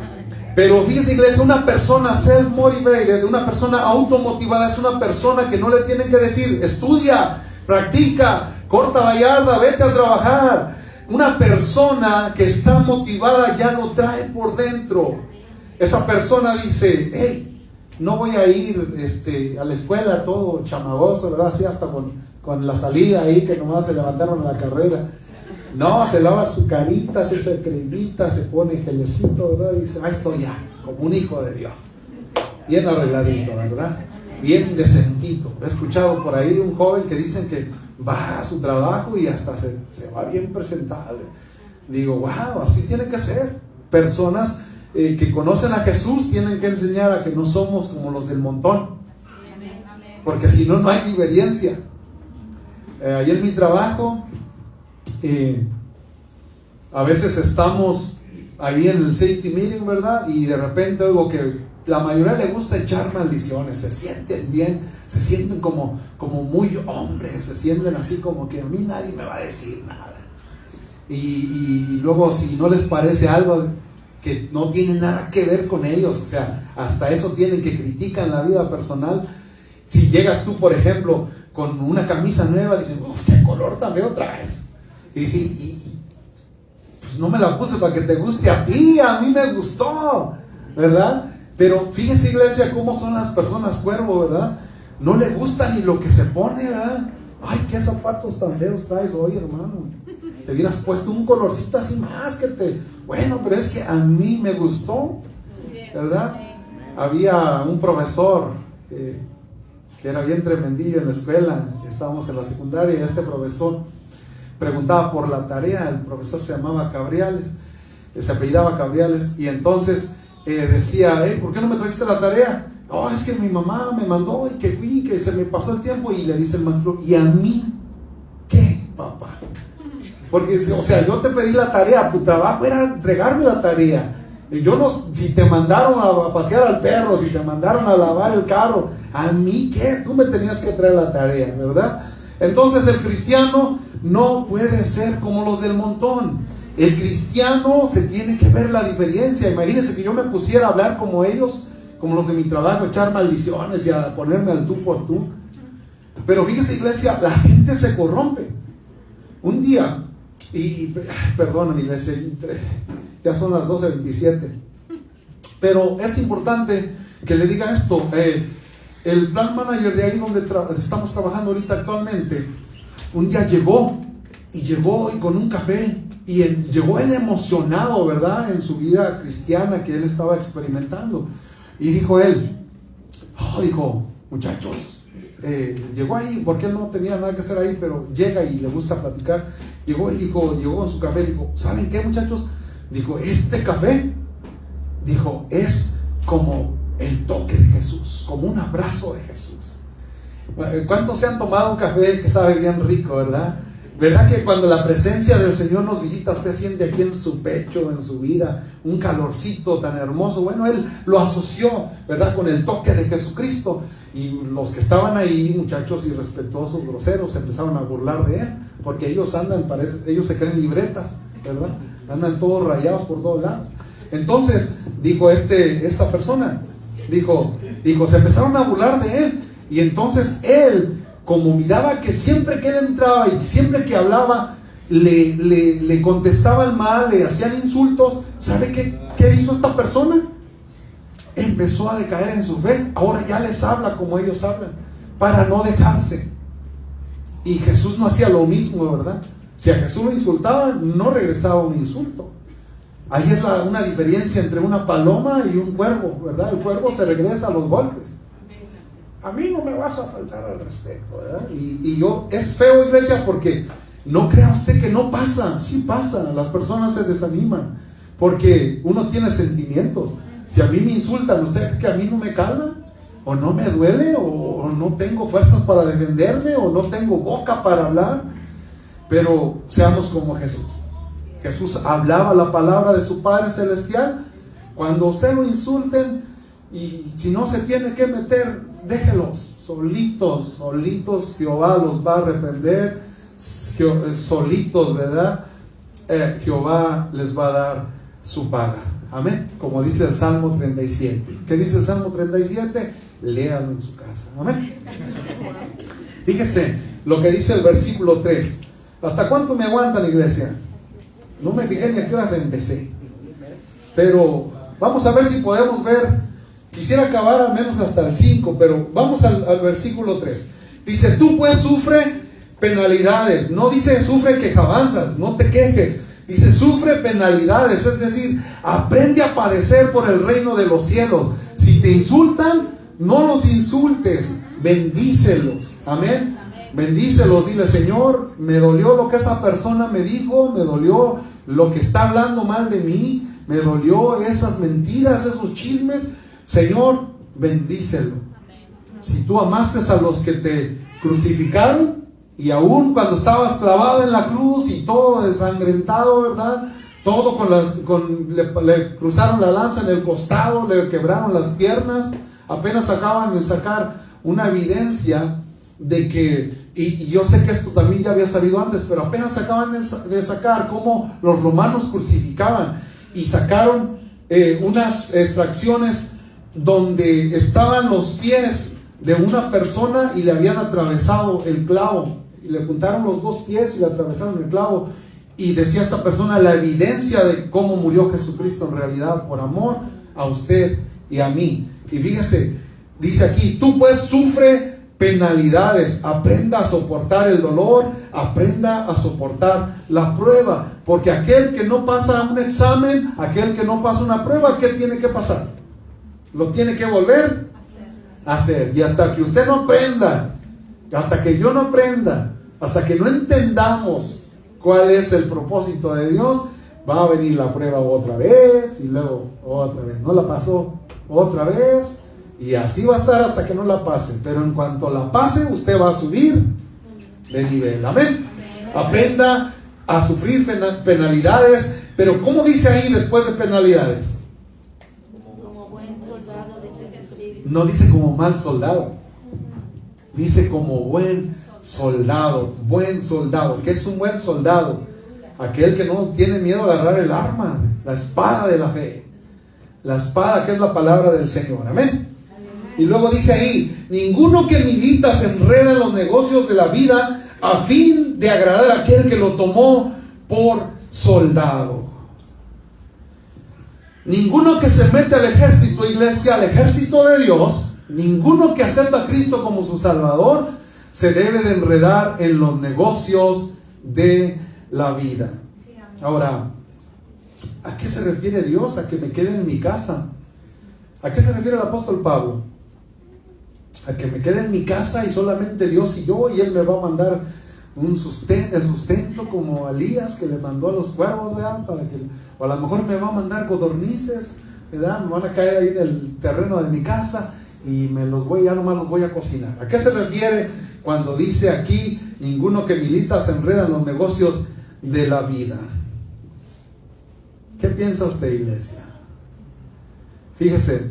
Pero fíjese, iglesia, una persona self-motivated, una persona automotivada, es una persona que no le tienen que decir, estudia, practica, corta la yarda, vete a trabajar. Una persona que está motivada ya lo trae por dentro. Esa persona dice, hey, no voy a ir a la escuela todo chamagoso, ¿verdad? Así hasta con la salida ahí que nomás se levantaron a la carrera. No, se lava su carita, se echa cremita, se pone gelecito, ¿verdad? Y dice, ahí estoy ya, como un hijo de Dios. Bien arregladito, ¿verdad? Bien decentito. He escuchado por ahí de un joven que dicen que va a su trabajo y hasta se va bien presentable. Digo, wow, así tiene que ser. Personas que conocen a Jesús tienen que enseñar a que no somos como los del montón, porque si no, no hay diferencia. Ahí en mi trabajo, a veces estamos ahí en el safety meeting, ¿verdad? Y de repente oigo que la mayoría le gusta echar maldiciones, se sienten bien, se sienten como muy hombres, se sienten así como que a mí nadie me va a decir nada. Y luego si no les parece algo que no tiene nada que ver con ellos, o sea, hasta eso tienen, que critican la vida personal. Si llegas tú, por ejemplo, con una camisa nueva, dicen, uff, qué color tan feo traes. Y dicen, pues no me la puse para que te guste a ti, a mí me gustó, ¿verdad? Pero fíjese, iglesia, cómo son las personas cuervo, ¿verdad? No le gusta ni lo que se pone, ¿verdad? Ay, qué zapatos tan feos traes hoy, hermano. Te hubieras puesto un colorcito así más que bueno, pero es que a mí me gustó, ¿verdad? Había un profesor que era bien tremendillo en la escuela. Estábamos en la secundaria y este profesor preguntaba por la tarea. El profesor se llamaba Cabriales, se apellidaba Cabriales, y entonces decía, ¿por qué no me trajiste la tarea? No, es que mi mamá me mandó y que fui, que se me pasó el tiempo. Y le dice el maestro, ¿y a mí qué, papá? Porque, o sea, yo te pedí la tarea, tu trabajo era entregarme la tarea. Y yo no, si te mandaron a pasear al perro, si te mandaron a lavar el carro, ¿a mí qué? Tú me tenías que traer la tarea, ¿verdad? Entonces el cristiano no puede ser como los del montón. El cristiano se tiene que ver la diferencia. Imagínense que yo me pusiera a hablar como ellos, como los de mi trabajo, echar maldiciones y a ponerme al tú por tú. Pero fíjese, iglesia, la gente se corrompe. Un día, perdóname, iglesia, ya son las 12:27, pero es importante que le diga esto. El plan manager de ahí donde estamos trabajando ahorita actualmente, un día llegó y con un café, y llegó él emocionado, ¿verdad?, en su vida cristiana que él estaba experimentando. Y dijo él, dijo, muchachos, llegó ahí, porque él no tenía nada que hacer ahí, pero llega y le gusta platicar. Llegó y dijo, llegó con su café, dijo, ¿saben qué, muchachos? Dijo, este café, dijo, es como el toque de Jesús, como un abrazo de Jesús. ¿Cuántos se han tomado un café que sabe bien rico, verdad? ¿Verdad que cuando la presencia del Señor nos visita, usted siente aquí en su pecho, en su vida, un calorcito tan hermoso? Bueno, él lo asoció, ¿verdad?, con el toque de Jesucristo. Y los que estaban ahí, muchachos irrespetuosos, groseros, se empezaron a burlar de él, porque ellos andan, ellos se creen libretas, ¿verdad? Andan todos rayados por todos lados. Entonces, dijo esta persona, dijo, se empezaron a burlar de él. Y entonces él, como miraba que siempre que él entraba y siempre que hablaba, le contestaban mal, le hacían insultos, ¿sabe qué hizo esta persona? Empezó a decaer en su fe. Ahora ya les habla como ellos hablan, para no dejarse. Y Jesús no hacía lo mismo, ¿verdad? Si a Jesús lo insultaban, no regresaba un insulto. Ahí es una diferencia entre una paloma y un cuervo, ¿verdad? El cuervo se regresa a los golpes. A mí no me vas a faltar al respeto, ¿verdad? Y es feo, iglesia, porque no crea usted que no pasa. Sí pasa, las personas se desaniman porque uno tiene sentimientos. Si a mí me insultan, ¿usted cree que a mí no me calma? ¿O no me duele? ¿O no tengo fuerzas para defenderme? ¿O no tengo boca para hablar? Pero seamos como Jesús. Jesús hablaba la palabra de su Padre Celestial. Cuando usted lo insulten, y si no se tiene que meter, déjelos solitos, Jehová los va a reprender, solitos, ¿verdad? Jehová les va a dar su paga. Amén. Como dice el Salmo 37. ¿Qué dice el Salmo 37? Léanlo en su casa. Amén. Fíjese lo que dice el versículo 3. ¿Hasta cuánto me aguantan, iglesia? No me fijé ni a qué horas empecé. Pero vamos a ver si podemos ver. Quisiera acabar al menos hasta el 5, pero vamos al versículo 3. Dice, tú pues sufre penalidades. No dice sufre quejabanzas, no te quejes. Dice sufre penalidades, es decir, aprende a padecer por el reino de los cielos. Si te insultan, no los insultes, bendícelos. Amén. Bendícelos, dile, Señor, me dolió lo que esa persona me dijo, me dolió lo que está hablando mal de mí, me dolió esas mentiras, esos chismes. Señor, bendícelo. Si tú amaste a los que te crucificaron, y aún cuando estabas clavado en la cruz y todo desangrentado, ¿verdad? Todo le cruzaron la lanza en el costado, le quebraron las piernas, apenas acaban de sacar una evidencia de que, y yo sé que esto también ya había salido antes, pero apenas acaban de sacar cómo los romanos crucificaban, y sacaron unas extracciones donde estaban los pies de una persona y le habían atravesado el clavo, y le juntaron los dos pies y le atravesaron el clavo, y decía esta persona la evidencia de cómo murió Jesucristo en realidad por amor a usted y a mí. Y fíjese, dice aquí, tú pues sufre penalidades, aprenda a soportar el dolor, aprenda a soportar la prueba, porque aquel que no pasa un examen, aquel que no pasa una prueba, ¿qué tiene que pasar? Lo tiene que volver a hacer. Y hasta que usted no aprenda, hasta que yo no aprenda, hasta que no entendamos cuál es el propósito de Dios, va a venir la prueba otra vez, y luego otra vez, no la pasó, otra vez, y así va a estar hasta que no la pase. Pero en cuanto la pase, usted va a subir de nivel. Amén. Aprenda a sufrir penalidades. Pero ¿cómo dice ahí después de penalidades? No dice como mal soldado, dice como buen soldado. Buen soldado. ¿Qué es un buen soldado? Aquel que no tiene miedo a agarrar el arma, la espada de la fe, la espada que es la palabra del Señor. Amén. Y luego dice ahí, ninguno que milita se enreda en los negocios de la vida a fin de agradar a aquel que lo tomó por soldado. Ninguno que se mete al ejército, iglesia, al ejército de Dios, ninguno que acepta a Cristo como su Salvador, se debe de enredar en los negocios de la vida. Ahora, ¿a qué se refiere Dios? A que me quede en mi casa. ¿A qué se refiere el apóstol Pablo? a que me quede en mi casa y solamente Dios y yo, y Él me va a mandar el sustento como a Elías, que le mandó a los cuervos, ¿verdad? O a lo mejor me va a mandar codornices, ¿verdad? Me van a caer ahí en el terreno de mi casa y ya nomás los voy a cocinar. ¿A qué se refiere cuando dice aquí, ninguno que milita se enreda en los negocios de la vida? ¿Qué piensa usted, iglesia? Fíjese,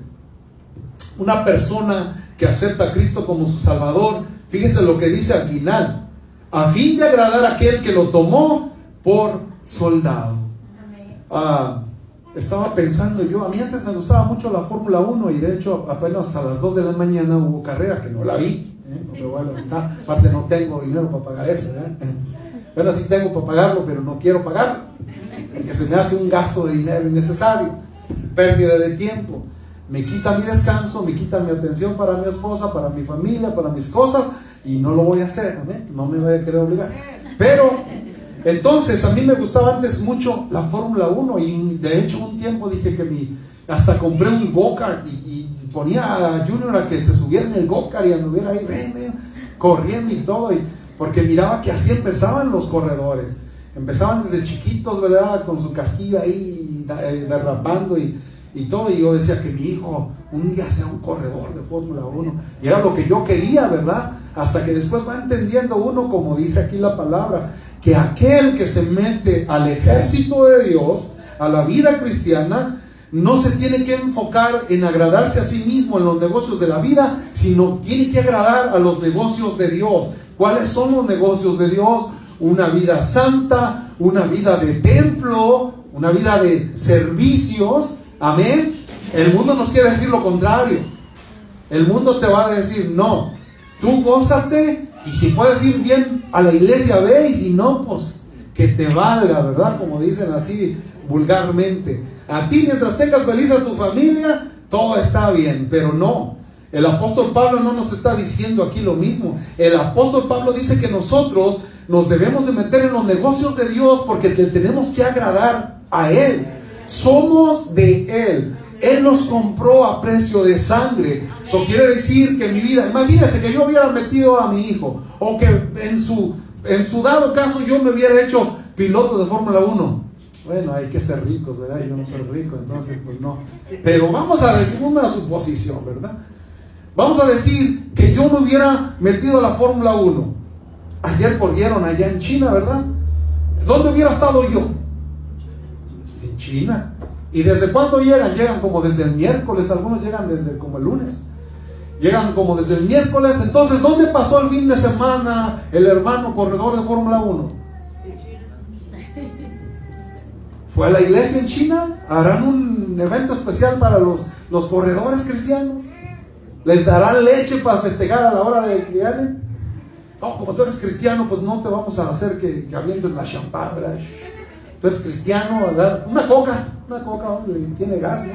una persona que acepta a Cristo como su Salvador, fíjese lo que dice al final: a fin de agradar a aquel que lo tomó por soldado. Estaba pensando yo, a mí antes me gustaba mucho la Fórmula 1 y de hecho apenas a las 2 de la mañana hubo carrera, que no la vi, no me voy a lamentar, aparte no tengo dinero para pagar eso, ¿verdad? Bueno, sí tengo para pagarlo, pero no quiero pagarlo, porque se me hace un gasto de dinero innecesario, pérdida de tiempo, me quita mi descanso, me quita mi atención para mi esposa, para mi familia, para mis cosas, y no lo voy a hacer, ¿amén? No me voy a querer obligar. Pero entonces a mí me gustaba antes mucho la Fórmula 1 y de hecho un tiempo dije que hasta compré un go-kart y ponía a Junior a que se subiera en el go-kart y anduviera ahí corriendo y todo, porque miraba que así empezaban los corredores. Empezaban desde chiquitos, ¿verdad? Con su casquillo ahí derrapando y todo, y yo decía que mi hijo un día sea un corredor de Fórmula 1, y era lo que yo quería, ¿verdad? Hasta que después va entendiendo uno, como dice aquí la palabra, que aquel que se mete al ejército de Dios, a la vida cristiana, no se tiene que enfocar en agradarse a sí mismo en los negocios de la vida, sino tiene que agradar a los negocios de Dios. ¿Cuáles son los negocios de Dios? Una vida santa, una vida de templo, una vida de servicios. Amén. El mundo nos quiere decir lo contrario. El mundo te va a decir, no, tú gózate, y si puedes ir bien a la iglesia, ve, y si no, pues que te valga, ¿verdad? Como dicen así vulgarmente. A ti, mientras tengas feliz a tu familia, todo está bien, pero no. El apóstol Pablo no nos está diciendo aquí lo mismo. El apóstol Pablo dice que nosotros nos debemos de meter en los negocios de Dios porque le tenemos que agradar a Él. Somos de Él. Él nos compró a precio de sangre. Eso quiere decir que mi vida, imagínense que yo hubiera metido a mi hijo, o que en su dado caso yo me hubiera hecho piloto de Fórmula 1. Bueno, hay que ser ricos, ¿verdad? Yo no soy rico, entonces pues no. Pero vamos a decir una suposición, ¿verdad? Vamos a decir que yo me hubiera metido a la Fórmula 1. Ayer corrieron allá en China, ¿verdad? ¿Dónde hubiera estado yo? En China. ¿Y desde cuándo llegan? Llegan como desde el miércoles, algunos llegan desde como el lunes. Llegan como desde el miércoles. Entonces, ¿dónde pasó el fin de semana el hermano corredor de Fórmula 1? ¿Fue a la iglesia en China? ¿Harán un evento especial para los corredores cristianos? ¿Les darán leche para festejar a la hora de que ganen? No, como tú eres cristiano, pues no te vamos a hacer que avientes la champán, ¿verdad? Tú eres cristiano, ¿verdad? Una coca, tiene gas, ¿no?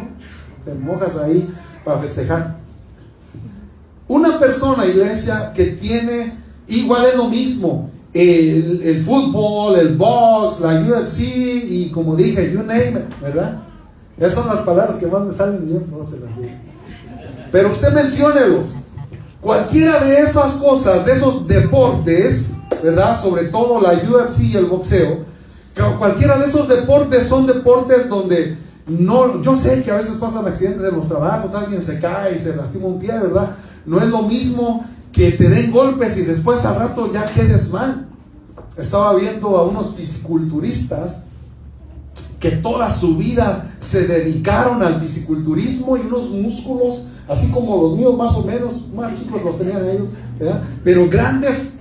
Te mojas ahí para festejar. Una persona, iglesia, que tiene, igual es lo mismo, el fútbol, el box, la UFC, y como dije, you name it, ¿verdad? Esas son las palabras que más me salen bien, no se las digo. Pero usted menciónelos. Cualquiera de esas cosas, de esos deportes, ¿verdad? Sobre todo la UFC y el boxeo. Cualquiera de esos deportes son deportes donde no, yo sé que a veces pasan accidentes en los trabajos, alguien se cae y se lastima un pie, ¿verdad? No es lo mismo que te den golpes y después al rato ya quedes mal. Estaba viendo a unos fisiculturistas que toda su vida se dedicaron al fisiculturismo, y unos músculos así como los míos, más o menos, más chicos los tenían ellos, ¿verdad? Pero grandes,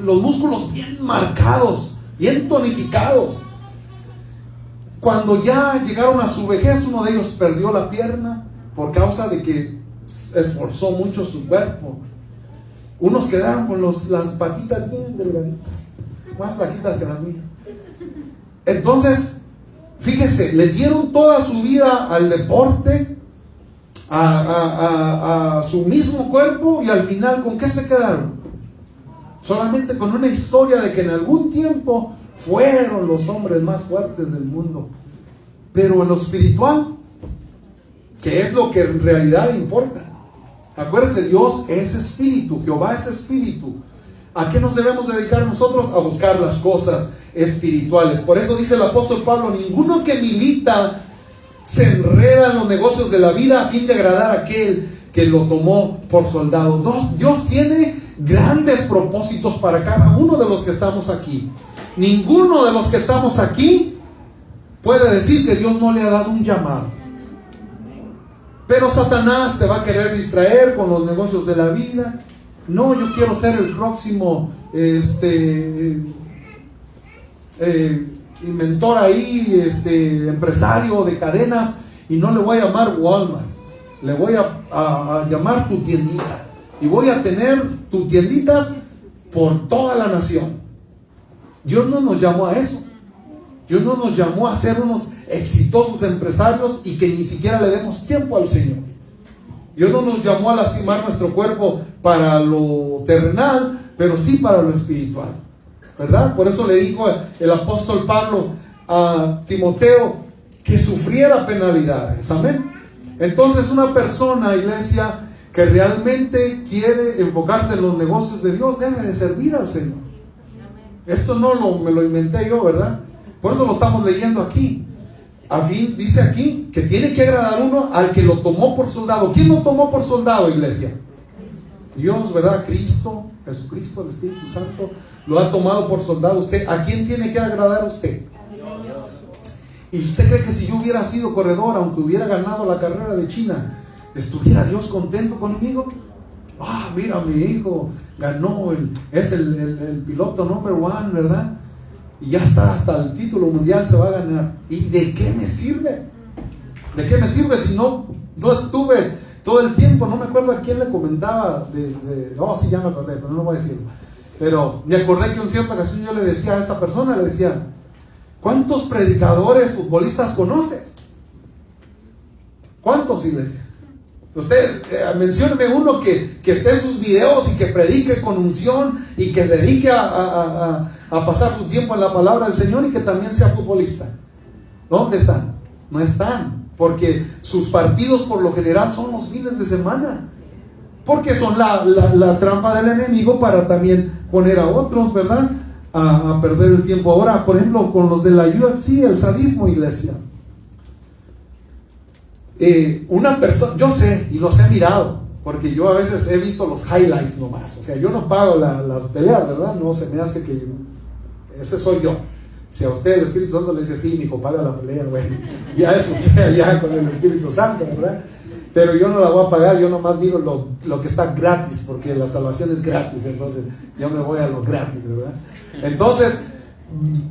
los músculos bien marcados, bien tonificados. Cuando ya llegaron a su vejez, uno de ellos perdió la pierna por causa de que esforzó mucho su cuerpo. Unos quedaron con las patitas bien delgaditas, más flaquitas que las mías. Entonces, fíjese, le dieron toda su vida al deporte, a su mismo cuerpo, y al final, ¿con qué se quedaron? Solamente con una historia de que en algún tiempo fueron los hombres más fuertes del mundo. Pero en lo espiritual, que es lo que en realidad importa, Acuérdense, Dios es espíritu, Jehová es espíritu. ¿A qué nos debemos dedicar nosotros? A buscar las cosas espirituales. Por eso dice el apóstol Pablo: ninguno que milita se enreda en los negocios de la vida a fin de agradar a aquel que lo tomó por soldado. Dios tiene grandes propósitos para cada uno de los que estamos aquí. Ninguno de los que estamos aquí puede decir que Dios no le ha dado un llamado. Pero Satanás te va a querer distraer con los negocios de la vida. No, yo quiero ser el próximo inventor ahí, empresario de cadenas, y no le voy a llamar Walmart, le voy a llamar tu tiendita, y voy a tener tus tienditas por toda la nación. Dios no nos llamó a eso. Dios no nos llamó a ser unos exitosos empresarios y que ni siquiera le demos tiempo al Señor. Dios no nos llamó a lastimar nuestro cuerpo para lo terrenal, pero sí para lo espiritual, ¿verdad? Por eso le dijo el apóstol Pablo a Timoteo que sufriera penalidades. Amén. Entonces, una persona, iglesia, que realmente quiere enfocarse en los negocios de Dios, debe de servir al Señor. Esto me lo inventé yo, ¿verdad? Por eso lo estamos leyendo aquí. A fin, dice aquí que tiene que agradar uno al que lo tomó por soldado. ¿Quién lo tomó por soldado, iglesia? Dios, ¿verdad? Cristo, Jesucristo, el Espíritu Santo lo ha tomado por soldado. Usted, ¿a quién tiene que agradar usted? ¿Y usted cree que si yo hubiera sido corredor, aunque hubiera ganado la carrera de China, estuviera Dios contento conmigo? Ah, mira, mi hijo ganó, es el piloto number one, ¿verdad? Y ya está, hasta el título mundial se va a ganar. ¿Y de qué me sirve? ¿De qué me sirve si no estuve todo el tiempo? No me acuerdo a quién le comentaba sí, ya me acordé, pero no lo voy a decir. Pero me acordé que en cierta ocasión yo le decía a esta persona, le decía: ¿cuántos predicadores, futbolistas conoces? ¿Cuántos, iglesia? Usted, mencióneme uno que esté en sus videos y que predique con unción y que dedique a pasar su tiempo en la palabra del Señor y que también sea futbolista. ¿Dónde están? No están, porque sus partidos por lo general son los fines de semana, porque son la trampa del enemigo para también poner a otros, ¿verdad?, a perder el tiempo. Ahora, por ejemplo, con los de la UFC, el sadismo, iglesia. Una persona, yo sé y los he mirado, porque yo a veces he visto los highlights nomás. O sea, yo no pago las peleas, ¿verdad? No se me hace que ese soy yo. Si a usted el Espíritu Santo le dice: sí, mijo, paga la pelea, bueno, ya es usted allá con el Espíritu Santo, ¿verdad? Pero yo no la voy a pagar, yo nomás miro lo que está gratis, porque la salvación es gratis, entonces yo me voy a lo gratis, ¿verdad? Entonces,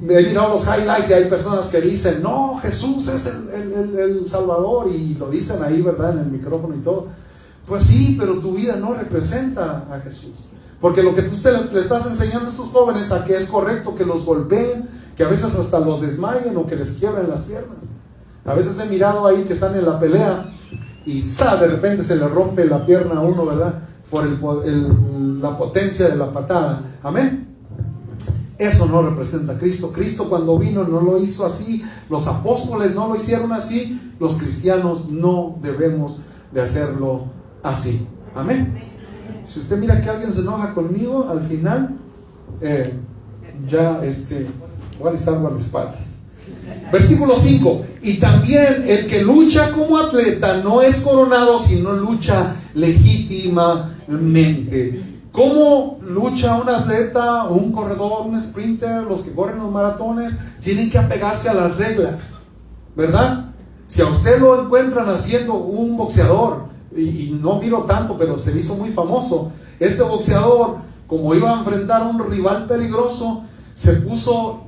he mirado los highlights y hay personas que dicen: no, Jesús es el Salvador, y lo dicen ahí, ¿verdad?, en el micrófono y todo. Pues sí, pero tu vida no representa a Jesús, porque lo que usted le estás enseñando a estos jóvenes a que es correcto que los golpeen, que a veces hasta los desmayen o que les quiebren las piernas. A veces he mirado ahí que están en la pelea y de repente se le rompe la pierna a uno, ¿verdad?, por la potencia de la patada. Amén. Eso no representa a Cristo. Cristo, cuando vino, no lo hizo así. Los apóstoles no lo hicieron así. Los cristianos no debemos de hacerlo así. Amén. Si usted mira que alguien se enoja conmigo, al final voy a necesitar guardaespaldas. Versículo 5: y también el que lucha como atleta no es coronado, sino lucha legítimamente. ¿Cómo lucha un atleta, un corredor, un sprinter? Los que corren los maratones tienen que apegarse a las reglas, ¿verdad? Si a usted lo encuentran haciendo un boxeador, y no miro tanto, pero se hizo muy famoso, este boxeador, como iba a enfrentar a un rival peligroso, se puso,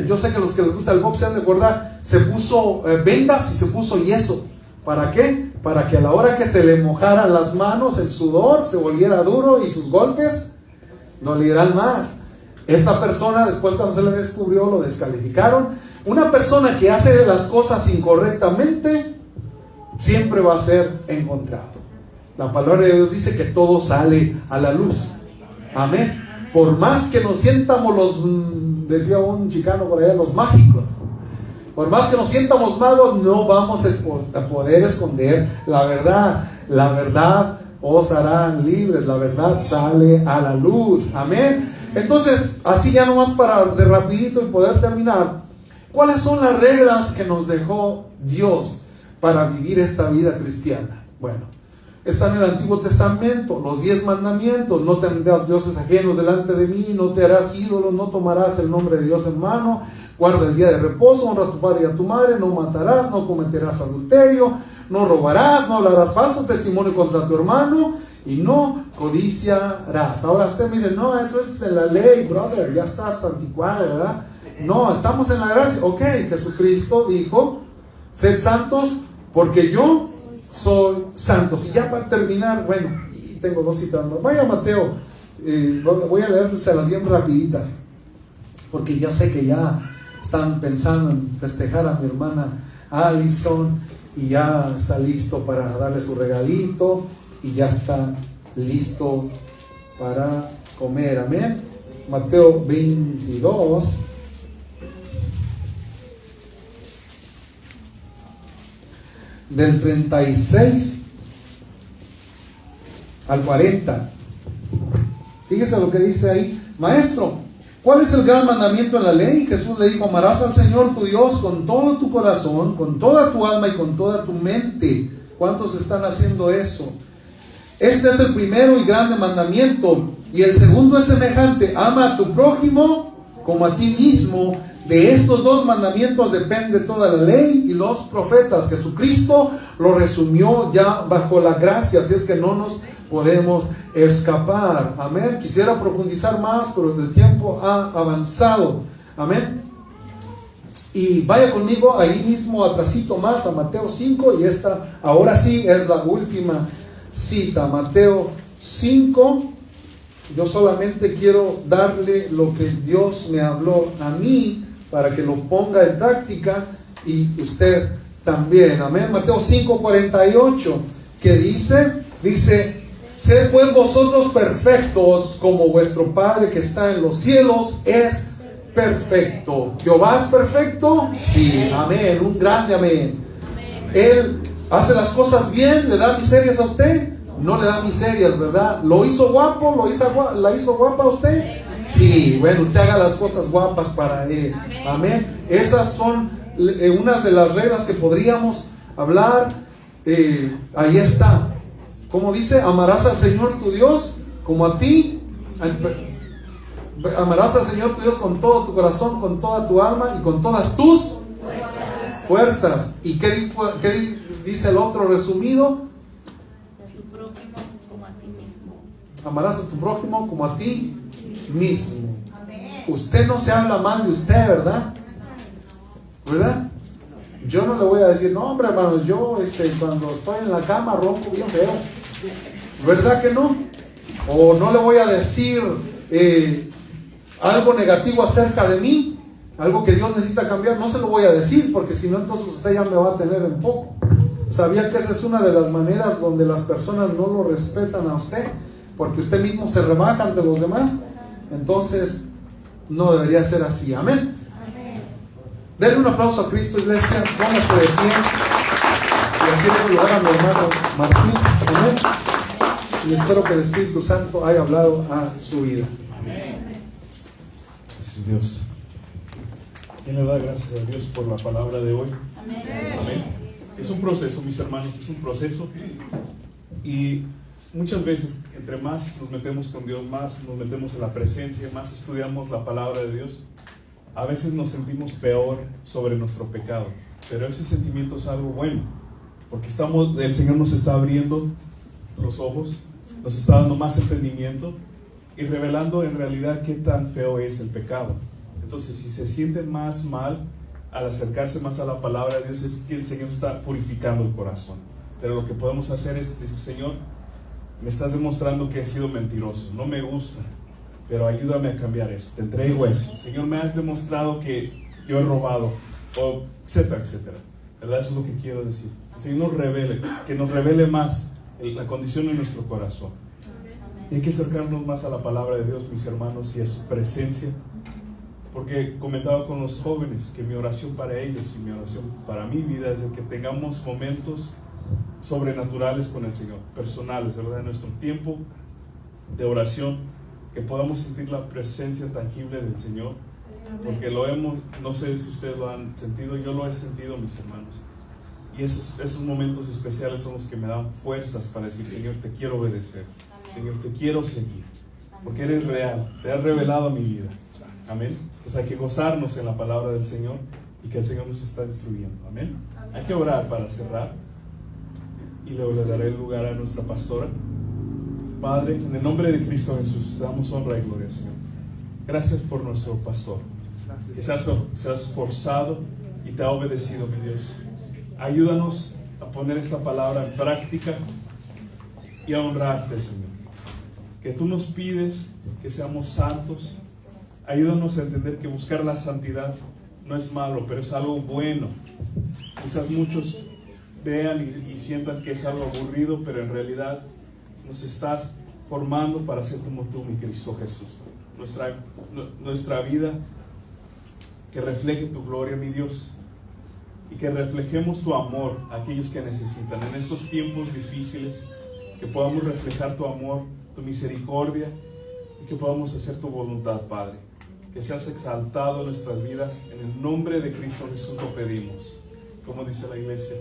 yo sé que los que les gusta el boxeo han de acordar, se puso vendas y se puso yeso. ¿Para qué? Para que a la hora que se le mojaran las manos, el sudor se volviera duro y sus golpes dolieran más. Esta persona, después, cuando se le descubrió, lo descalificaron. Una persona que hace las cosas incorrectamente siempre va a ser encontrado. La palabra de Dios dice que todo sale a la luz. Amén. Por más que nos sientamos decía un chicano por allá, los mágicos, por más que nos sientamos magos, no vamos a poder esconder la verdad. La verdad os harán libres. La verdad sale a la luz. Amén. Entonces, así ya nomás para de rapidito y poder terminar, ¿cuáles son las reglas que nos dejó Dios para vivir esta vida cristiana? Bueno, están en el Antiguo Testamento, los 10 mandamientos: no tendrás dioses ajenos delante de mí, no te harás ídolos, no tomarás el nombre de Dios en mano, guarda el día de reposo, honra a tu padre y a tu madre, no matarás, no cometerás adulterio, no robarás, no hablarás falso testimonio contra tu hermano y no codiciarás. Ahora usted me dice, no, eso es en la ley, brother, ya estás anticuado, ¿verdad? No, estamos en la gracia. Ok, Jesucristo dijo, sed santos porque yo soy santo. Y ya para terminar, bueno, y tengo 2 citas más. Vaya Mateo, voy a leérselas bien rapiditas, porque ya sé que ya están pensando en festejar a mi hermana Allison, y ya está listo para darle su regalito, y ya está listo para comer. Amén. Mateo 22, del 36 al 40. Fíjese lo que dice ahí. Maestro, ¿cuál es el gran mandamiento en la ley? Jesús le dijo, amarás al Señor tu Dios con todo tu corazón, con toda tu alma y con toda tu mente. ¿Cuántos están haciendo eso? Este es el primero y grande mandamiento. Y el segundo es semejante: ama a tu prójimo como a ti mismo. De estos 2 mandamientos depende toda la ley y los profetas. Jesucristo lo resumió ya bajo la gracia, así es que no nos podemos escapar. Amén. Quisiera profundizar más, pero el tiempo ha avanzado. Amén. Y vaya conmigo ahí mismo atrasito más a Mateo 5, y esta ahora sí es la última cita. Mateo 5. Yo solamente quiero darle lo que Dios me habló a mí para que lo ponga en práctica, y usted también. Amén. Mateo 5:48, que dice, sed pues vosotros perfectos como vuestro Padre que está en los cielos es perfecto. ¿Jehová es perfecto? Sí. Amén. Un grande amén. Él hace las cosas bien. ¿Le da miserias a usted? No le da miserias, ¿verdad? ¿Lo hizo guapo? ¿La hizo guapa a usted? Sí. Bueno, usted haga las cosas guapas para Él. Amén. Esas son unas de las reglas que podríamos hablar. Ahí está. Como dice, amarás al Señor tu Dios como a ti. Amarás al Señor tu Dios con todo tu corazón, con toda tu alma y con todas tus fuerzas. ¿Y qué dice el otro resumido? Amarás a tu prójimo como a ti mismo. Usted no se habla mal de usted, ¿verdad? ¿Verdad? Yo no le voy a decir, no hombre hermano, yo cuando estoy en la cama ronco bien feo. ¿Verdad que no? O no le voy a decir algo negativo acerca de mí, algo que Dios necesita cambiar, no se lo voy a decir, porque si no entonces usted ya me va a tener en poco. ¿Sabía que esa es una de las maneras donde las personas no lo respetan a usted? Porque usted mismo se rebaja ante los demás. Entonces no debería ser así. Amén. Denle un aplauso a Cristo, iglesia. Póngase de pie y así le lugar a mi hermano Martín. Amén. Y espero que el Espíritu Santo haya hablado a su vida. Gracias Dios. ¿Quién le da gracias a Dios por la palabra de hoy? Amén. Es un proceso, mis hermanos, es un proceso. Y muchas veces, entre más nos metemos con Dios, más nos metemos en la presencia, más estudiamos la palabra de Dios, a veces nos sentimos peor sobre nuestro pecado. Pero ese sentimiento es algo bueno, porque el Señor nos está abriendo los ojos, nos está dando más entendimiento y revelando en realidad qué tan feo es el pecado. Entonces, si se sienten más mal al acercarse más a la palabra de Dios, es que el Señor está purificando el corazón. Pero lo que podemos hacer es decir, Señor, me estás demostrando que he sido mentiroso, no me gusta, pero ayúdame a cambiar eso, te entrego eso. Señor, me has demostrado que yo he robado, o etcétera, etcétera. ¿Verdad? Eso es lo que quiero decir. El Señor nos revele, que nos revele más la condición de nuestro corazón. Y hay que acercarnos más a la palabra de Dios, mis hermanos, y a su presencia. Porque comentaba con los jóvenes que mi oración para ellos y mi oración para mi vida es de que tengamos momentos sobrenaturales con el Señor, personales, ¿verdad? En nuestro tiempo de oración, que podamos sentir la presencia tangible del Señor, porque lo hemos, no sé si ustedes lo han sentido, yo lo he sentido, mis hermanos. Y esos momentos especiales son los que me dan fuerzas para decir: Señor, te quiero obedecer, Señor, te quiero seguir, porque eres real, te has revelado a mi vida. Amén. Entonces hay que gozarnos en la palabra del Señor y que el Señor nos está instruyendo. Amén. Hay que orar para cerrar, y luego le daré el lugar a nuestra pastora. Padre, en el nombre de Cristo Jesús, te damos honra y gloria, Señor. Gracias por nuestro pastor, que se ha esforzado y te ha obedecido, mi Dios. Ayúdanos a poner esta palabra en práctica y a honrarte, Señor. Que tú nos pides que seamos santos. Ayúdanos a entender que buscar la santidad no es malo, pero es algo bueno. Quizás muchos vean y sientan que es algo aburrido, pero en realidad nos estás formando para ser como tú, mi Cristo Jesús. Nuestra vida que refleje tu gloria, mi Dios, y que reflejemos tu amor a aquellos que necesitan en estos tiempos difíciles, que podamos reflejar tu amor, tu misericordia, y que podamos hacer tu voluntad, Padre. Que seas exaltado en nuestras vidas. En el nombre de Cristo Jesús lo pedimos. Como dice la iglesia.